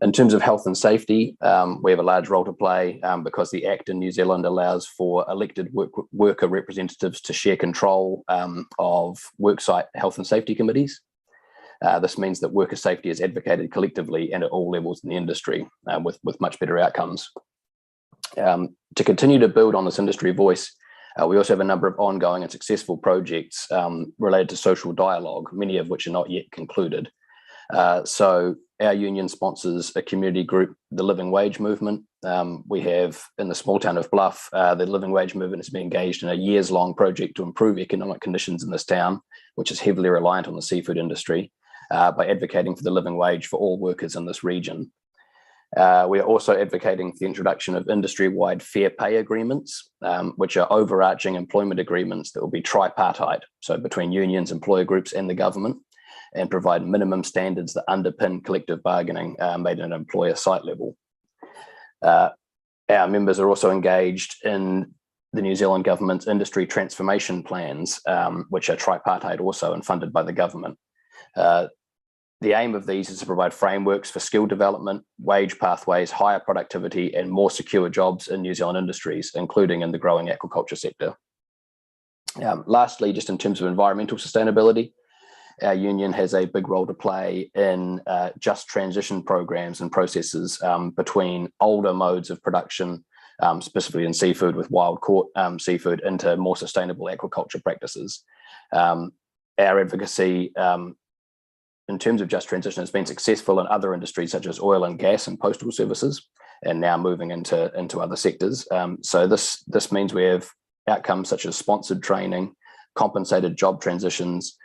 In terms of health and safety, we have a large role to play because the Act in New Zealand allows for elected worker representatives to share control of worksite health and safety committees. This means that worker safety is advocated collectively and at all levels in the industry with much better outcomes. To continue to build on this industry voice, we also have a number of ongoing and successful projects related to social dialogue, many of which are not yet concluded. So our union sponsors a community group, the Living Wage Movement. We have in the small town of Bluff, the Living Wage Movement has been engaged in a years-long project to improve economic conditions in this town, which is heavily reliant on the seafood industry, by advocating for the living wage for all workers in this region. We are also advocating for the introduction of industry-wide fair pay agreements, which are overarching employment agreements that will be tripartite, so between unions, employer groups and the government, and provide minimum standards that underpin collective bargaining made at an employer site level. Our members are also engaged in the New Zealand government's industry transformation plans, which are tripartite also and funded by the government. The aim of these is to provide frameworks for skill development, wage pathways, higher productivity, and more secure jobs in New Zealand industries, including in the growing aquaculture sector. Lastly, just in terms of environmental sustainability, our union has a big role to play in just transition programs and processes between older modes of production, specifically in seafood with wild caught seafood, into more sustainable aquaculture practices. Our advocacy in terms of just transition has been successful in other industries such as oil and gas and postal services, and now moving into other sectors. So this means we have outcomes such as sponsored training, compensated job transitions,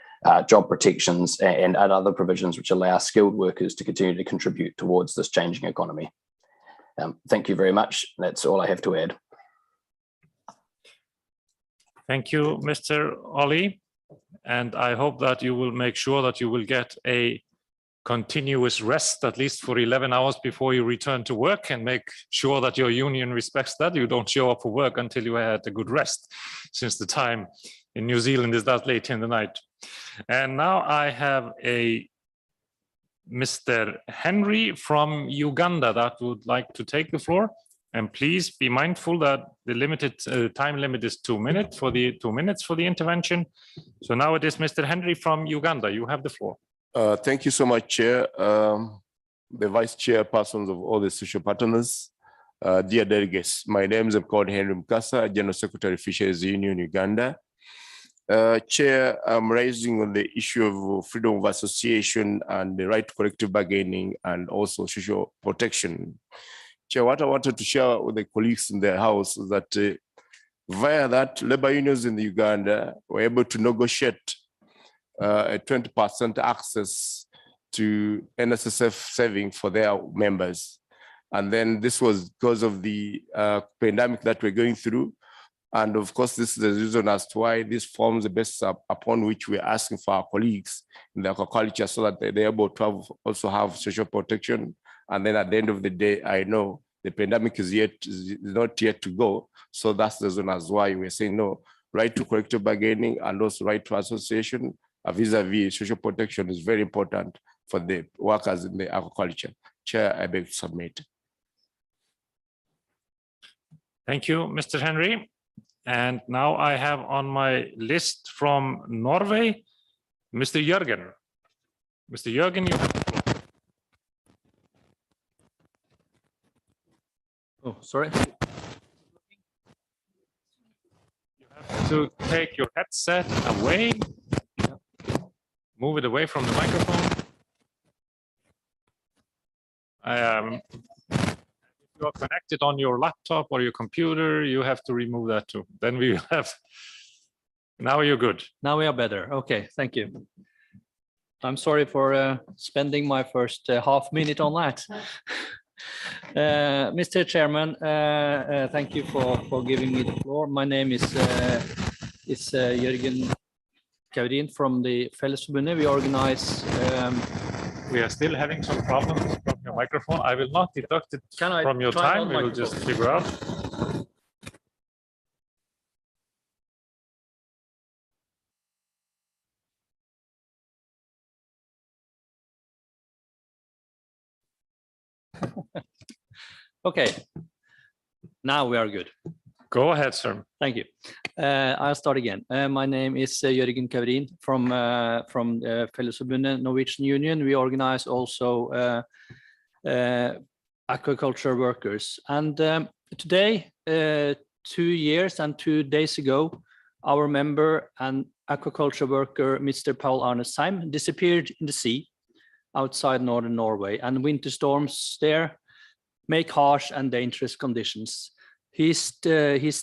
job protections, and other provisions which allow skilled workers to continue to contribute towards this changing economy. Thank you very much. That's all I have to add. Thank you, Mr. Ollie. And I hope that you will make sure that you will get a continuous rest, at least for 11 hours before you return to work, and make sure that your union respects that. You don't show up for work until you had a good rest, since the time in New Zealand is that late in the night. And now I have a Mr. Henry from Uganda that would like to take the floor. And please be mindful that the limited time limit is 2 minutes for the intervention. So now it is Mr. Henry from Uganda. You have the floor. Thank you so much, Chair. The Vice Chairpersons of all the social partners, dear delegates. My name is called Henry Mukasa, General Secretary Fisheries Union Uganda. Chair, I'm raising on the issue of freedom of association and the right to collective bargaining and also social protection. Chair, what I wanted to share with the colleagues in the House is that via that, labor unions in Uganda were able to negotiate a 20% access to NSSF saving for their members. And then this was because of the pandemic that we're going through. And of course, this is the reason as to why this forms the basis upon which we're asking for our colleagues in the aquaculture so that they're able to also have social protection. And then at the end of the day, I know the pandemic is not yet to go. So that's the reason as why we're saying no, right to collective bargaining and also right to association vis-a-vis social protection is very important for the workers in the aquaculture. Chair, I beg to submit. Thank you, Mr. Henry. And now I have on my list from Norway, Mr. Jørgen. Mr. Jørgen, you have the floor. Oh, sorry. You have to take your headset away. Move it away from the microphone. If you are connected on your laptop or your computer, you have to remove that too. Then we have, now you're good. Now we are better. Okay, thank you. I'm sorry for spending my first half minute on that. Mr. Chairman, thank you for giving me the floor. My name is Jørgen Kaurin from the Fellesforbundet. We organize. We are still having some problems from your microphone. I will not deduct it from your time. We will just figure out. Okay, now we are good. Go ahead, sir. Thank you. I'll start again. My name is Jørgen Kaurin from Fellesforbundet Norwegian Union. We organize also aquaculture workers. And today, 2 years and 2 days ago, our member and aquaculture worker, Mr. Paul Arne Seim, disappeared in the sea outside northern Norway, and winter storms there make harsh and dangerous conditions. His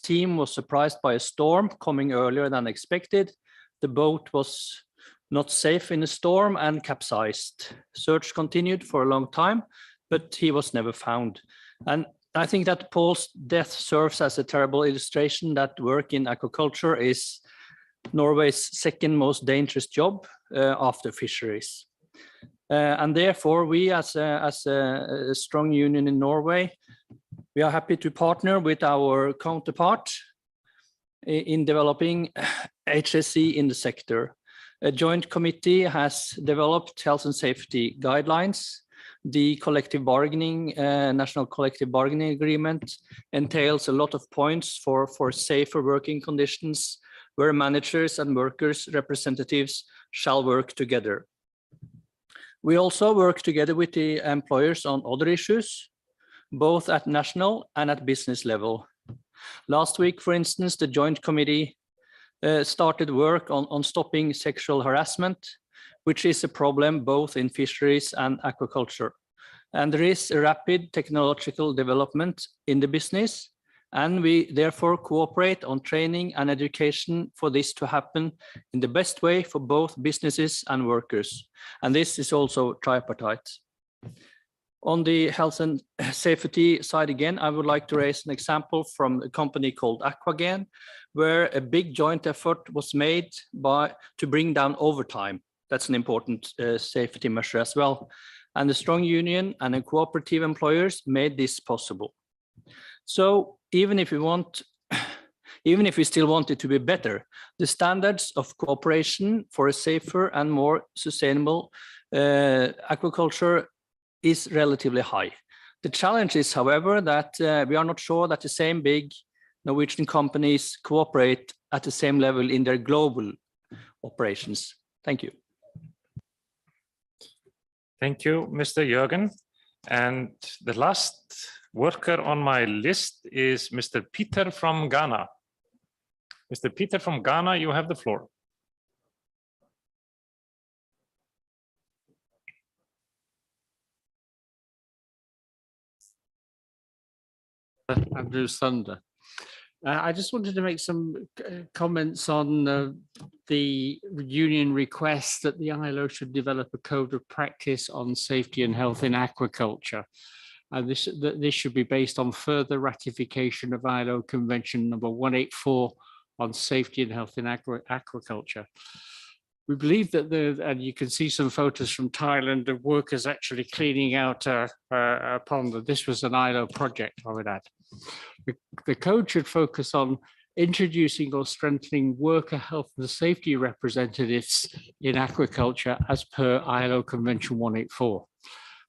team was surprised by a storm coming earlier than expected. The boat was not safe in a storm and capsized. Search continued for a long time, but he was never found. And I think that Paul's death serves as a terrible illustration that work in aquaculture is Norway's second most dangerous job after fisheries. And therefore, we as a strong union in Norway, we are happy to partner with our counterpart in developing HSE in the sector. A joint committee has developed health and safety guidelines. The collective bargaining, national collective bargaining agreement entails a lot of points for safer working conditions where managers and workers' representatives shall work together. We also work together with the employers on other issues, both at national and at business level. Last week, for instance, the joint committee started work on stopping sexual harassment, which is a problem both in fisheries and aquaculture. And there is a rapid technological development in the business, and we therefore cooperate on training and education for this to happen in the best way for both businesses and workers. And this is also tripartite. On the health and safety side again, I would like to raise an example from a company called Aquagen, where a big joint effort was made to bring down overtime. That's an important safety measure as well. And the strong union and the cooperative employers made this possible. So even if we still want it to be better, the standards of cooperation for a safer and more sustainable aquaculture is relatively high. The challenge is, however, that we are not sure that the same big Norwegian companies cooperate at the same level in their global operations. Thank you. Thank you, Mr. Jørgen. And the last worker on my list is Mr. Peter from Ghana. Mr. Peter from Ghana, you have the floor. Andrew Sunder. I just wanted to make some comments on the union request that the ILO should develop a code of practice on safety and health in aquaculture. This should be based on further ratification of ILO Convention number 184 on safety and health in aquaculture. We believe that and you can see some photos from Thailand of workers actually cleaning out a pond. This was an ILO project, I would add. The code should focus on introducing or strengthening worker health and safety representatives in aquaculture as per ILO Convention 184.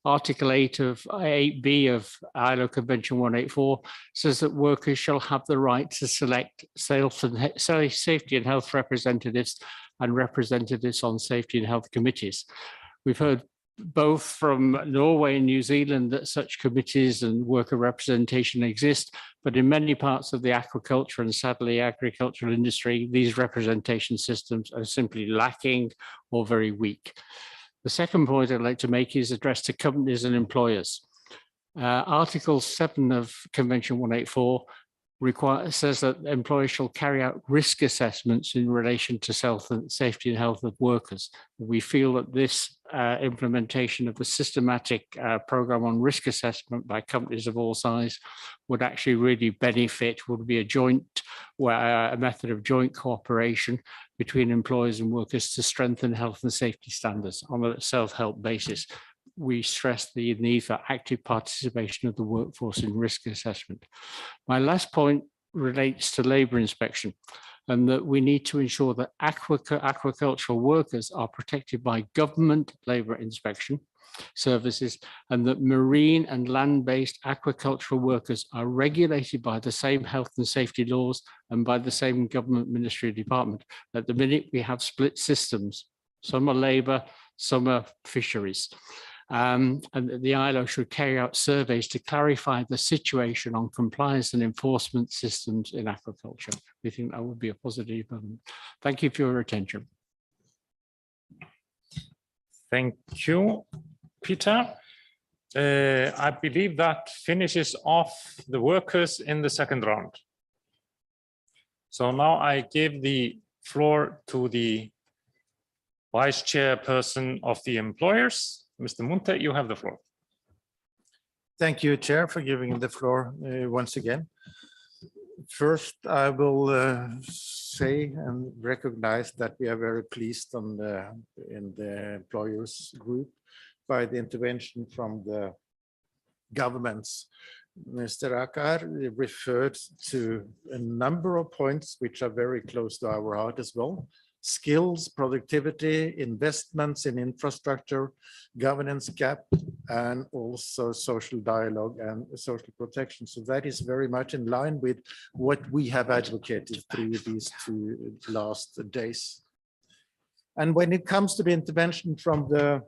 Article 8B of ILO Convention 184 says that workers shall have the right to select safety and health representatives and representatives on safety and health committees. We've heard both from Norway and New Zealand that such committees and worker representation exist, but in many parts of the aquaculture and sadly agricultural industry, these representation systems are simply lacking or very weak. The second point I'd like to make is addressed to companies and employers. Article 7 of Convention 184 says that employers shall carry out risk assessments in relation to safety and health of workers. We feel that this implementation of the systematic program on risk assessment by companies of all size would actually really benefit, would be a method of joint cooperation between employers and workers to strengthen health and safety standards on a self-help basis. We stress the need for active participation of the workforce in risk assessment. My last point relates to labour inspection, and that we need to ensure that aquacultural workers are protected by government labour inspection services, and that marine and land-based aquacultural workers are regulated by the same health and safety laws and by the same government ministry department. At the minute, we have split systems. Some are labour, some are fisheries. And the ILO should carry out surveys to clarify the situation on compliance and enforcement systems in aquaculture. We think that would be a positive development. Thank you for your attention. Thank you, Peter. I believe that finishes off the workers in the second round. So now I give the floor to the Vice Chairperson of the employers. Mr. Munthe, you have the floor. Thank you, Chair, for giving the floor once again. First, I will say and recognize that we are very pleased in the employers group by the intervention from the governments. Mr. Akar referred to a number of points which are very close to our heart as well. Skills, productivity, investments in infrastructure, governance gap, and also social dialogue and social protection. So that is very much in line with what we have advocated through these 2 last days. And when it comes to the intervention from the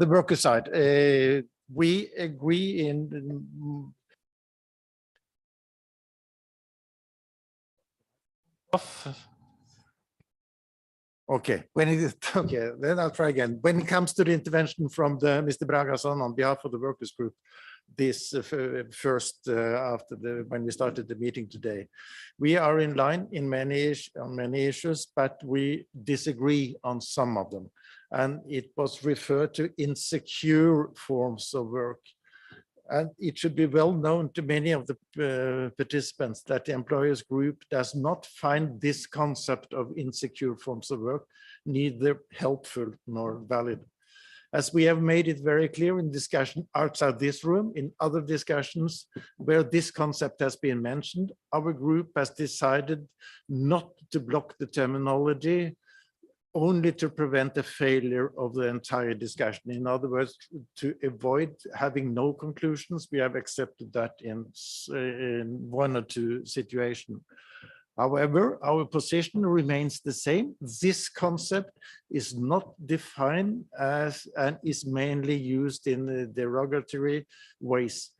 worker side, we agree in okay, then I'll try again. When it comes to the intervention from Mr. Bragason on behalf of the workers group, this first when we started the meeting today, we are in line on many issues, but we disagree on some of them. And it was referred to insecure forms of work. And it should be well known to many of the participants that the employers group does not find this concept of insecure forms of work neither helpful nor valid. As we have made it very clear in discussion outside this room, in other discussions where this concept has been mentioned, our group has decided not to block the terminology, only to prevent a failure of the entire discussion. In other words, to avoid having no conclusions, we have accepted that in 1 or 2 situations. However, our position remains the same. This concept is not defined as and is mainly used in derogatory ways.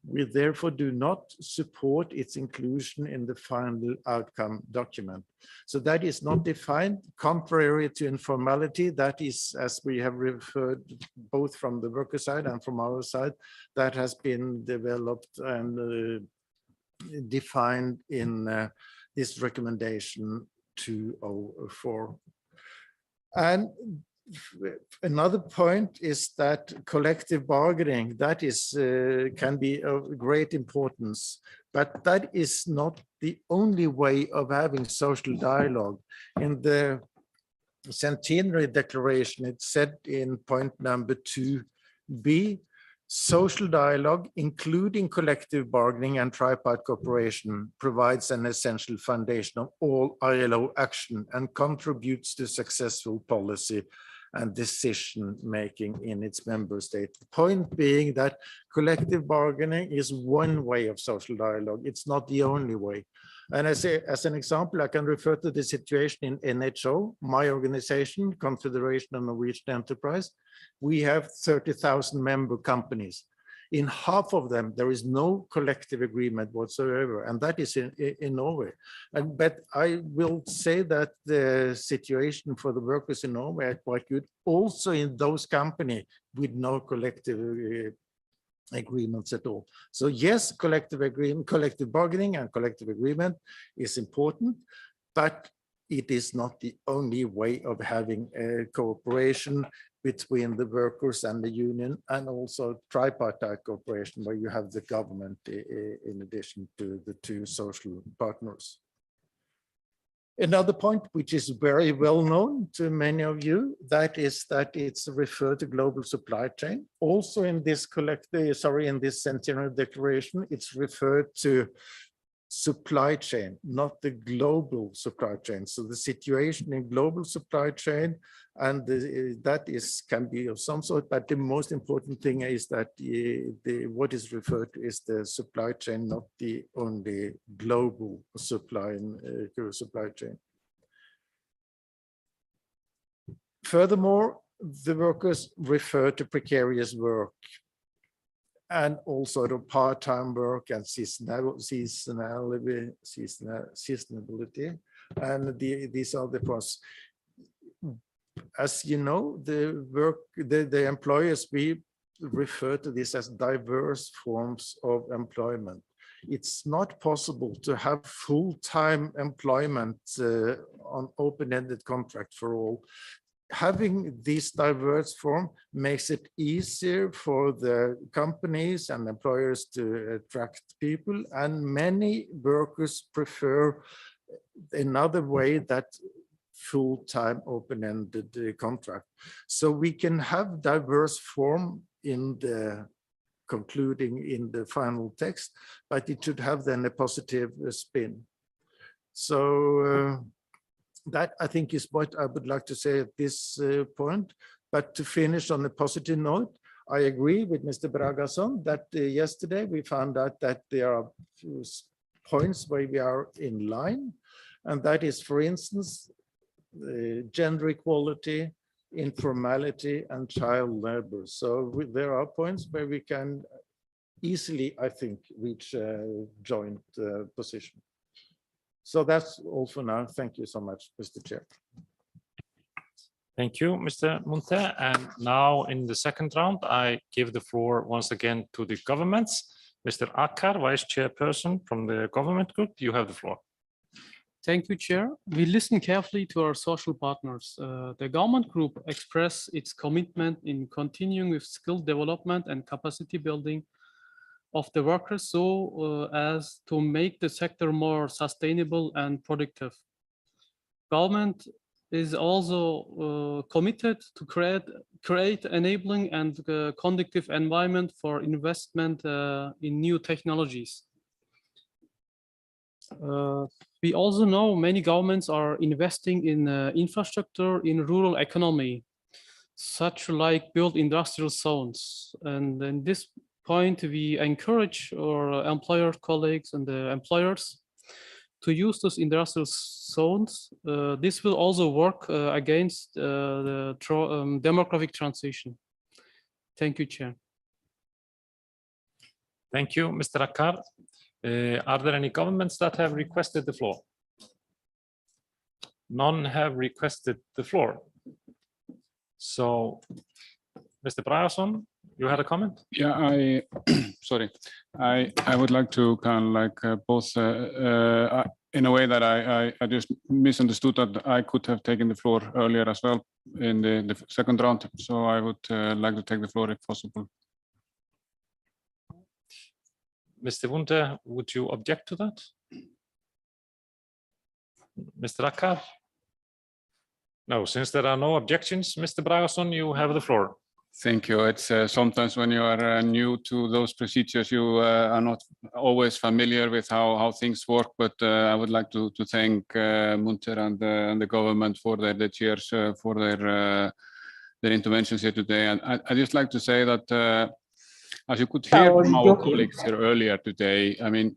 We therefore do not support its inclusion in the final outcome document. So that is not defined, contrary to informality. That is, as we have referred both from the worker side and from our side, that has been developed and defined in this recommendation 204. And another point is that collective bargaining, that is can be of great importance, but that is not the only way of having social dialogue. In the Centenary Declaration, it said in point number 2b, social dialogue, including collective bargaining and tripartite cooperation, provides an essential foundation of all ILO action and contributes to successful policy and decision-making in its member state. The point being that collective bargaining is one way of social dialogue. It's not the only way. And as an example, I can refer to the situation in NHO, my organization, Confederation of Norwegian Enterprise. We have 30,000 member companies. In half of them, there is no collective agreement whatsoever, and that is in Norway. But I will say that the situation for the workers in Norway are quite good, also in those companies with no collective agreements at all. So yes, collective agreement, collective bargaining and collective agreement is important, but it is not the only way of having a cooperation between the workers and the union, and also tripartite cooperation where you have the government in addition to the two social partners. Another point which is very well known to many of you, that is that it's referred to global supply chain. Also in this in this Centenary Declaration, it's referred to supply chain, not the global supply chain. So the situation in global supply chain, and that can be of some sort, but the most important thing is that what is referred to is the supply chain, not the only global supply chain. Furthermore, the workers refer to precarious work and also the part-time work and seasonality, and these are the points. As you know, the employers, we refer to this as diverse forms of employment. It's not possible to have full-time employment on open-ended contract for all. Having this diverse form makes it easier for the companies and employers to attract people, and many workers prefer another way, that full-time open-ended contract. So we can have diverse form in the concluding in the final text, but it should have then a positive spin. So that, I think, is what I would like to say at this point. But to finish on a positive note, I agree with Mr. Bragason that yesterday we found out that there are points where we are in line, and that is, for instance, gender equality, informality, and child labor. So there are points where we can easily, I think, reach a joint position. So that's all for now. Thank you so much, Mr. Chair. Thank you, Mr. Munthe. And now in the second round, I give the floor once again to the governments. Mr. Akkar, Vice Chairperson from the government group, you have the floor. Thank you, Chair. We listen carefully to our social partners. The government group expressed its commitment in continuing with skill development and capacity building of the workers so as to make the sector more sustainable and productive. Government is also committed to create enabling and conducive environment for investment in new technologies. We also know many governments are investing in infrastructure in rural economy, such like build industrial zones. And in this point, we encourage our employer colleagues and the employers to use those industrial zones. This will also work against the demographic transition. Thank you, Chair. Thank you, Mr. Akkar. Are there any governments that have requested the floor? None have requested the floor. So, Mr. Bragason, you had a comment? Yeah, sorry. I would like to kind of like both in a way that I just misunderstood that I could have taken the floor earlier as well in the second round. So I would like to take the floor if possible. Mr. Wunde, would you object to that? Mr. Akkar? No, since there are no objections, Mr. Bragason, you have the floor. Thank you. It's sometimes when you are new to those procedures, you are not always familiar with how things work. But I would like to thank Munter and the government for the chairs for their interventions here today. And I just like to say that as you could hear from our colleagues here earlier today, I mean,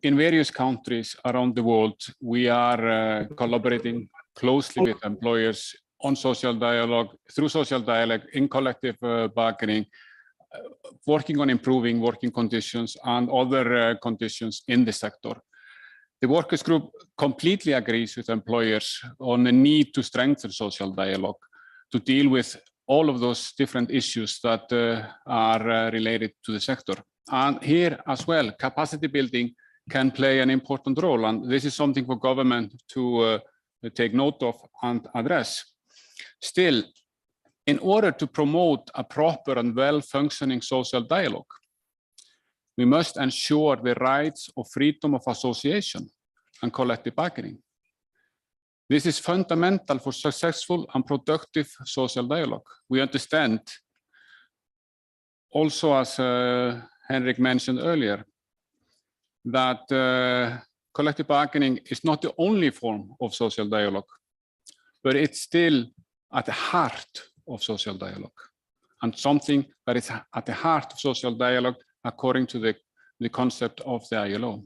in various countries around the world, we are collaborating closely with employers on social dialogue, through social dialogue, in collective bargaining, working on improving working conditions and other conditions in the sector. The workers group completely agrees with employers on the need to strengthen social dialogue to deal with all of those different issues that are related to the sector. And here as well, capacity building can play an important role. And this is something for government to take note of and address. Still, in order to promote a proper and well-functioning social dialogue, we must ensure the rights of freedom of association and collective bargaining. This is fundamental for successful and productive social dialogue. We understand also, as Henrik mentioned earlier, that collective bargaining is not the only form of social dialogue, but it's still at the heart of social dialogue, and something that is at the heart of social dialogue according to the concept of the ILO.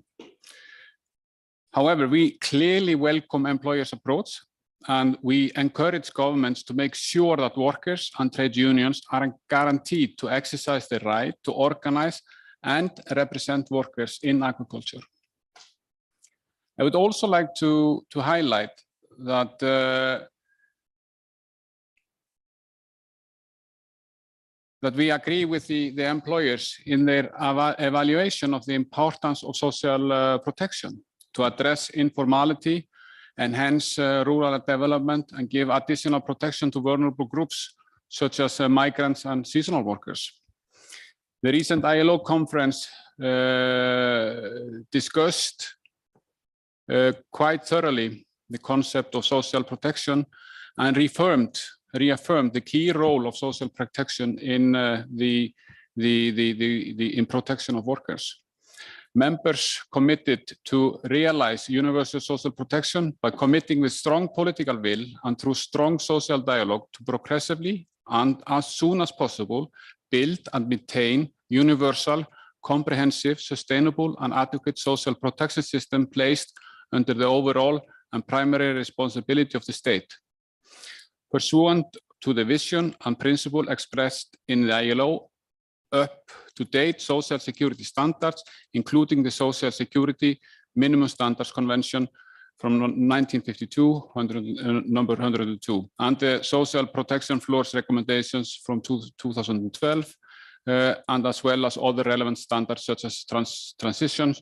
However, we clearly welcome employers' approach, and we encourage governments to make sure that workers and trade unions are guaranteed to exercise the right to organize and represent workers in aquaculture. I would also like to highlight that that we agree with the employers in their evaluation of the importance of social protection to address informality, enhance rural development, and give additional protection to vulnerable groups such as migrants and seasonal workers. The recent ILO conference discussed quite thoroughly the concept of social protection and reaffirmed the key role of social protection in in protection of workers. Members committed to realize universal social protection by committing with strong political will and through strong social dialogue to progressively and as soon as possible build and maintain universal, comprehensive, sustainable and adequate social protection system placed under the overall and primary responsibility of the state. Pursuant to the vision and principle expressed in the ILO up-to-date social security standards, including the Social Security Minimum Standards Convention from 1952, number 102, and the Social Protection Floors recommendations from 2012, and as well as other relevant standards such as transitions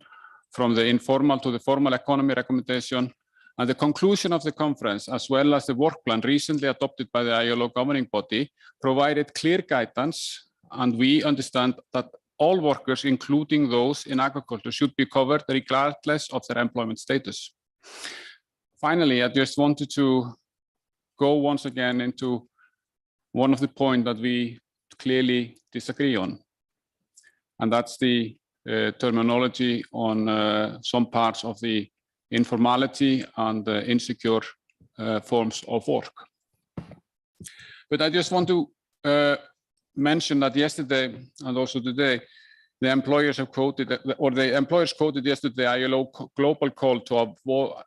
from the informal to the formal economy recommendation. And the conclusion of the conference, as well as the work plan recently adopted by the ILO governing body, provided clear guidance, and we understand that all workers, including those in agriculture, should be covered regardless of their employment status. Finally, I just wanted to go once again into one of the points that we clearly disagree on, and that's the terminology on some parts of the informality and insecure forms of work. But I just want to mention that yesterday and also today, the employers have quoted, or the employers quoted yesterday the ILO global call to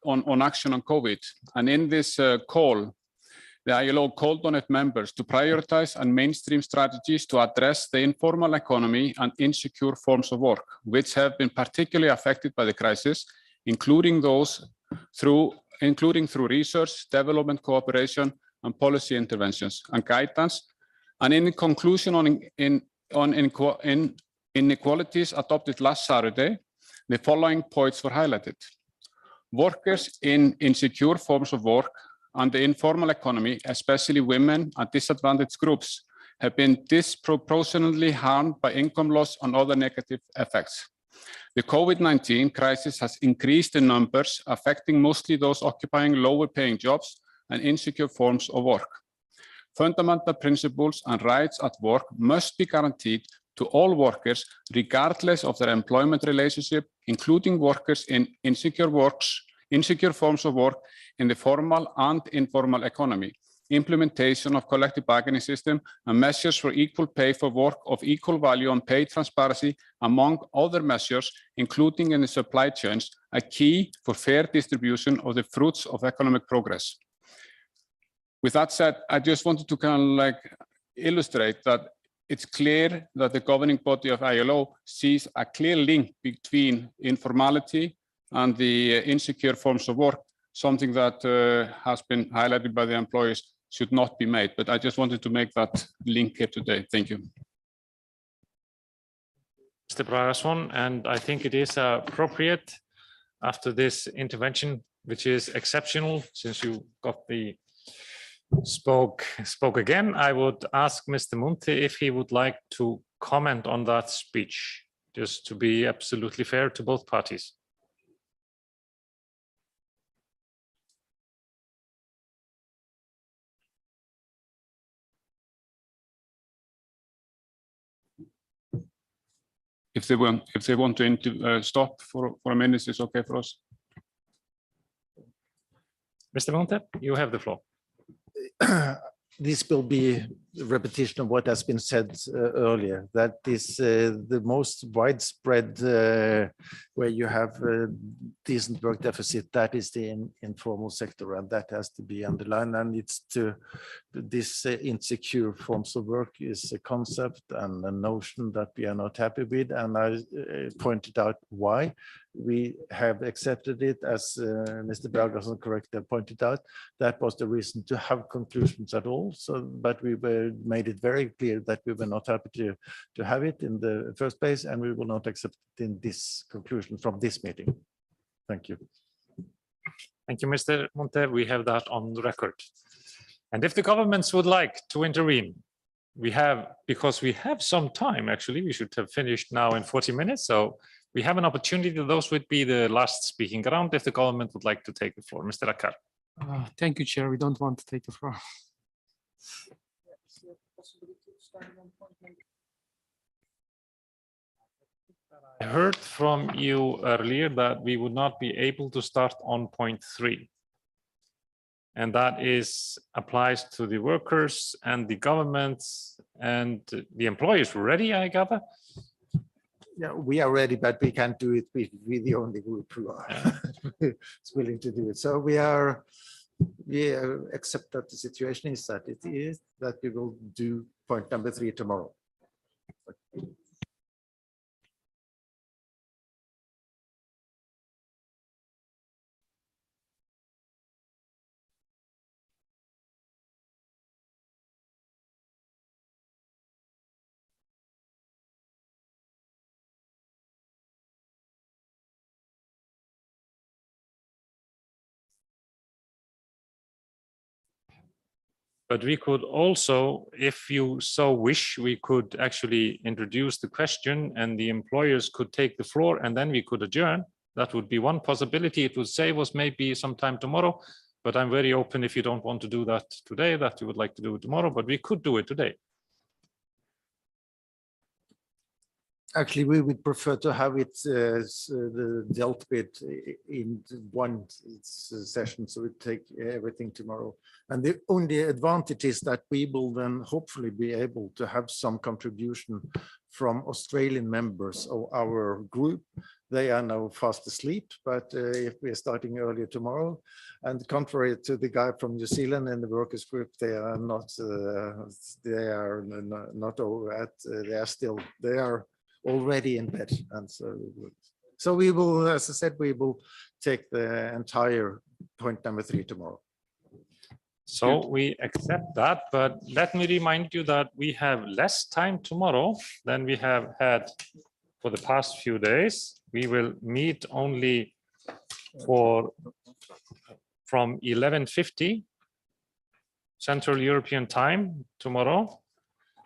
on action on COVID. And in this call, The ILO called on its members to prioritize and mainstream strategies to address the informal economy and insecure forms of work, which have been particularly affected by the crisis, including through research, development cooperation, and policy interventions and guidance. And in conclusion on inequalities adopted last Saturday, the following points were highlighted. Workers in insecure forms of work and the informal economy, especially women and disadvantaged groups, have been disproportionately harmed by income loss and other negative effects. The COVID-19 crisis has increased in numbers, affecting mostly those occupying lower paying jobs and insecure forms of work. Fundamental principles and rights at work must be guaranteed to all workers, regardless of their employment relationship, including workers in insecure forms of work in the formal and informal economy. Implementation of collective bargaining system and measures for equal pay for work of equal value and pay transparency, among other measures, including in the supply chains, are key for fair distribution of the fruits of economic progress. With that said, I just wanted to illustrate that it's clear that the governing body of ILO sees a clear link between informality and the insecure forms of work, something that has been highlighted by the employers should not be made. But I just wanted to make that link here today. Thank you. Mr. Bragason, and I think it is appropriate after this intervention, which is exceptional, since you got the spoke again, I would ask Mr. Munte if he would like to comment on that speech, just to be absolutely fair to both parties. If they want to stop for a minute, it's okay for us. Mr. Monte, you have the floor. This will be a repetition of what has been said earlier, that is the most widespread where you have a decent work deficit, that is the informal sector, and that has to be underlined. And it's to this insecure forms of work is a concept and a notion that we are not happy with, and I pointed out why. We have accepted it, as Mr. Bragason correctly pointed out. That was the reason to have conclusions at all. So, but we made it very clear that we were not happy to have it in the first place, and we will not accept it in this conclusion from this meeting. Thank you. Thank you, Mr. Monte. We have that on the record. And if the governments would like to intervene, because we have some time, actually, we should have finished now in 40 minutes. So we have an opportunity. Those would be the last speaking round if the government would like to take the floor. Mr. Akkar. Thank you, Chair. We don't want to take the floor. I heard from you earlier that we would not be able to start on point 3. And that applies to the workers and the governments and the employers. Ready, I gather? Yeah, we are ready, but we can't do it. We're the only group who are willing to do it. So we accept that the situation is that it is, that we will do point number 3 tomorrow. But we could also, if you so wish, we could actually introduce the question and the employers could take the floor and then we could adjourn. That would be one possibility. It would save us maybe sometime tomorrow, but I'm very open if you don't want to do that today, that you would like to do it tomorrow, but we could do it today. Actually, we would prefer to have it dealt with in one session, so we take everything tomorrow. And the only advantage is that we will then hopefully be able to have some contribution from Australian members of our group they are now fast asleep, but if we are starting earlier tomorrow, and contrary to the guy from New Zealand in the workers group, they are not over at, they are already in bed. And so we will, as I said, we will take the entire point number 3 tomorrow. So we accept that, but let me remind you that we have less time tomorrow than we have had for the past few days. We will meet only from 11:50 Central European time tomorrow.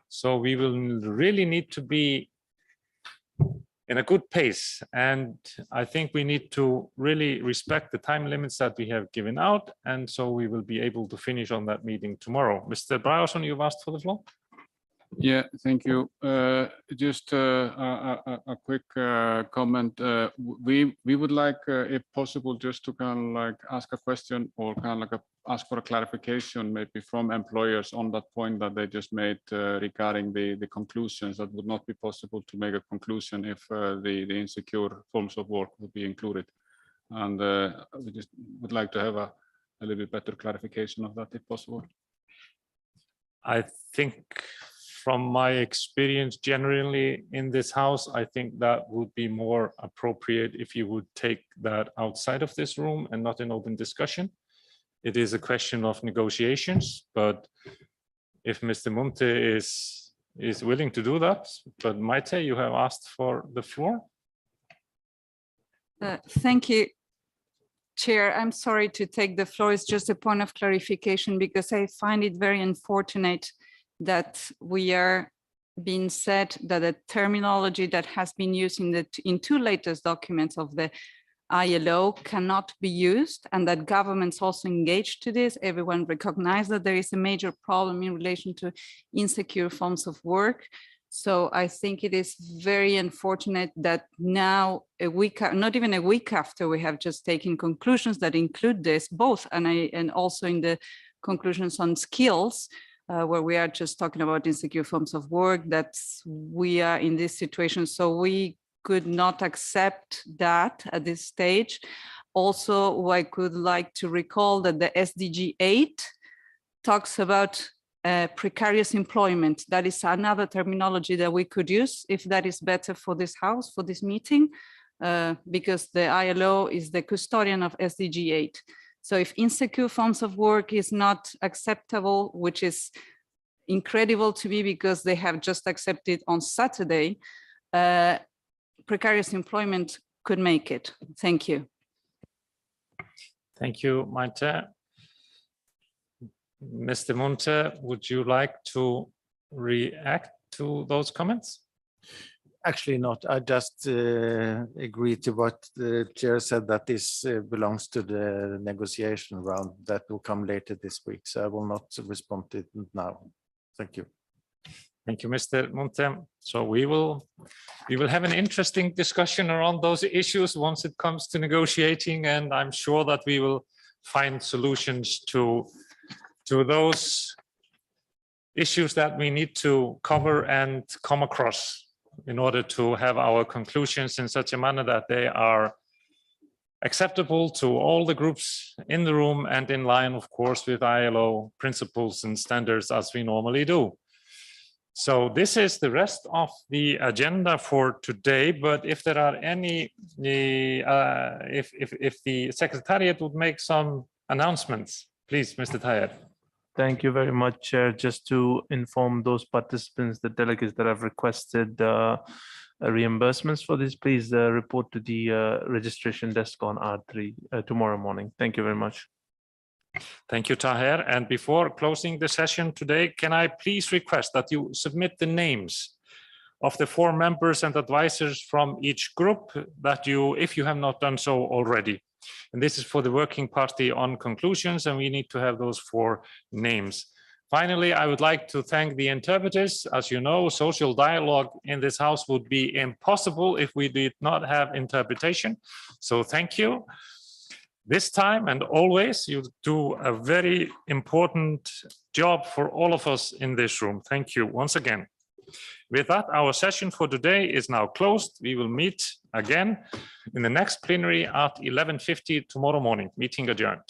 So we will really need to be in a good pace. And I think we need to really respect the time limits that we have given out. And so we will be able to finish on that meeting tomorrow. Mr. Brauson, you've asked for the floor. Yeah, thank you. Just a quick comment. We would like, if possible, just to kind of like ask a question or kind of like ask for a clarification maybe from employers on that point that they just made regarding the conclusions. That would not be possible to make a conclusion if the insecure forms of work would be included. And we just would like to have a little bit better clarification of that if possible. I think from my experience generally in this house, I think that would be more appropriate if you would take that outside of this room and not in open discussion. It is a question of negotiations, but if Mr. Munte is willing to do that, but Maite, you have asked for the floor. Thank you, Chair. I'm sorry to take the floor. It's just a point of clarification because I find it very unfortunate that we are being said that the terminology that has been used in 2 latest documents of the ILO cannot be used, and that governments also engaged to this. Everyone recognized that there is a major problem in relation to insecure forms of work. So I think it is very unfortunate that now not even a week after we have just taken conclusions that include this both, and also in the conclusions on skills, where we are just talking about insecure forms of work, that we are in this situation. So we could not accept that at this stage. Also, I could like to recall that the SDG 8 talks about precarious employment. That is another terminology that we could use if that is better for this house, for this meeting, because the ILO is the custodian of SDG 8. So if insecure forms of work is not acceptable, which is incredible to me because they have just accepted on Saturday, precarious employment could make it. Thank you. Thank you, Maite. Mr. Munte, would you like to react to those comments? Actually not. I just agree to what the chair said, that this belongs to the negotiation round that will come later this week. So I will not respond to it now. Thank you. Thank you, Mr. Munte. So we will have an interesting discussion around those issues once it comes to negotiating, and I'm sure that we will find solutions to those issues that we need to cover and come across in order to have our conclusions in such a manner that they are acceptable to all the groups in the room and in line, of course, with ILO principles and standards as we normally do. So this is the rest of the agenda for today, but if there are any, if the Secretariat would make some announcements, please, Mr. Tayed. Thank you very much, Chair. Just to inform those participants, the delegates that have requested reimbursements for this, please report to the registration desk on R3 tomorrow morning. Thank you very much. Thank you, Taher. And before closing the session today, can I please request that you submit the names of the 4 members and advisors from each group that you, if you have not done so already. And this is for the working party on conclusions, and we need to have those 4 names. Finally, I would like to thank the interpreters. As you know, social dialogue in this house would be impossible if we did not have interpretation. So thank you. This time and always, you do a very important job for all of us in this room. Thank you once again. With that, our session for today is now closed. We will meet again in the next plenary at 11:50 tomorrow morning. Meeting adjourned.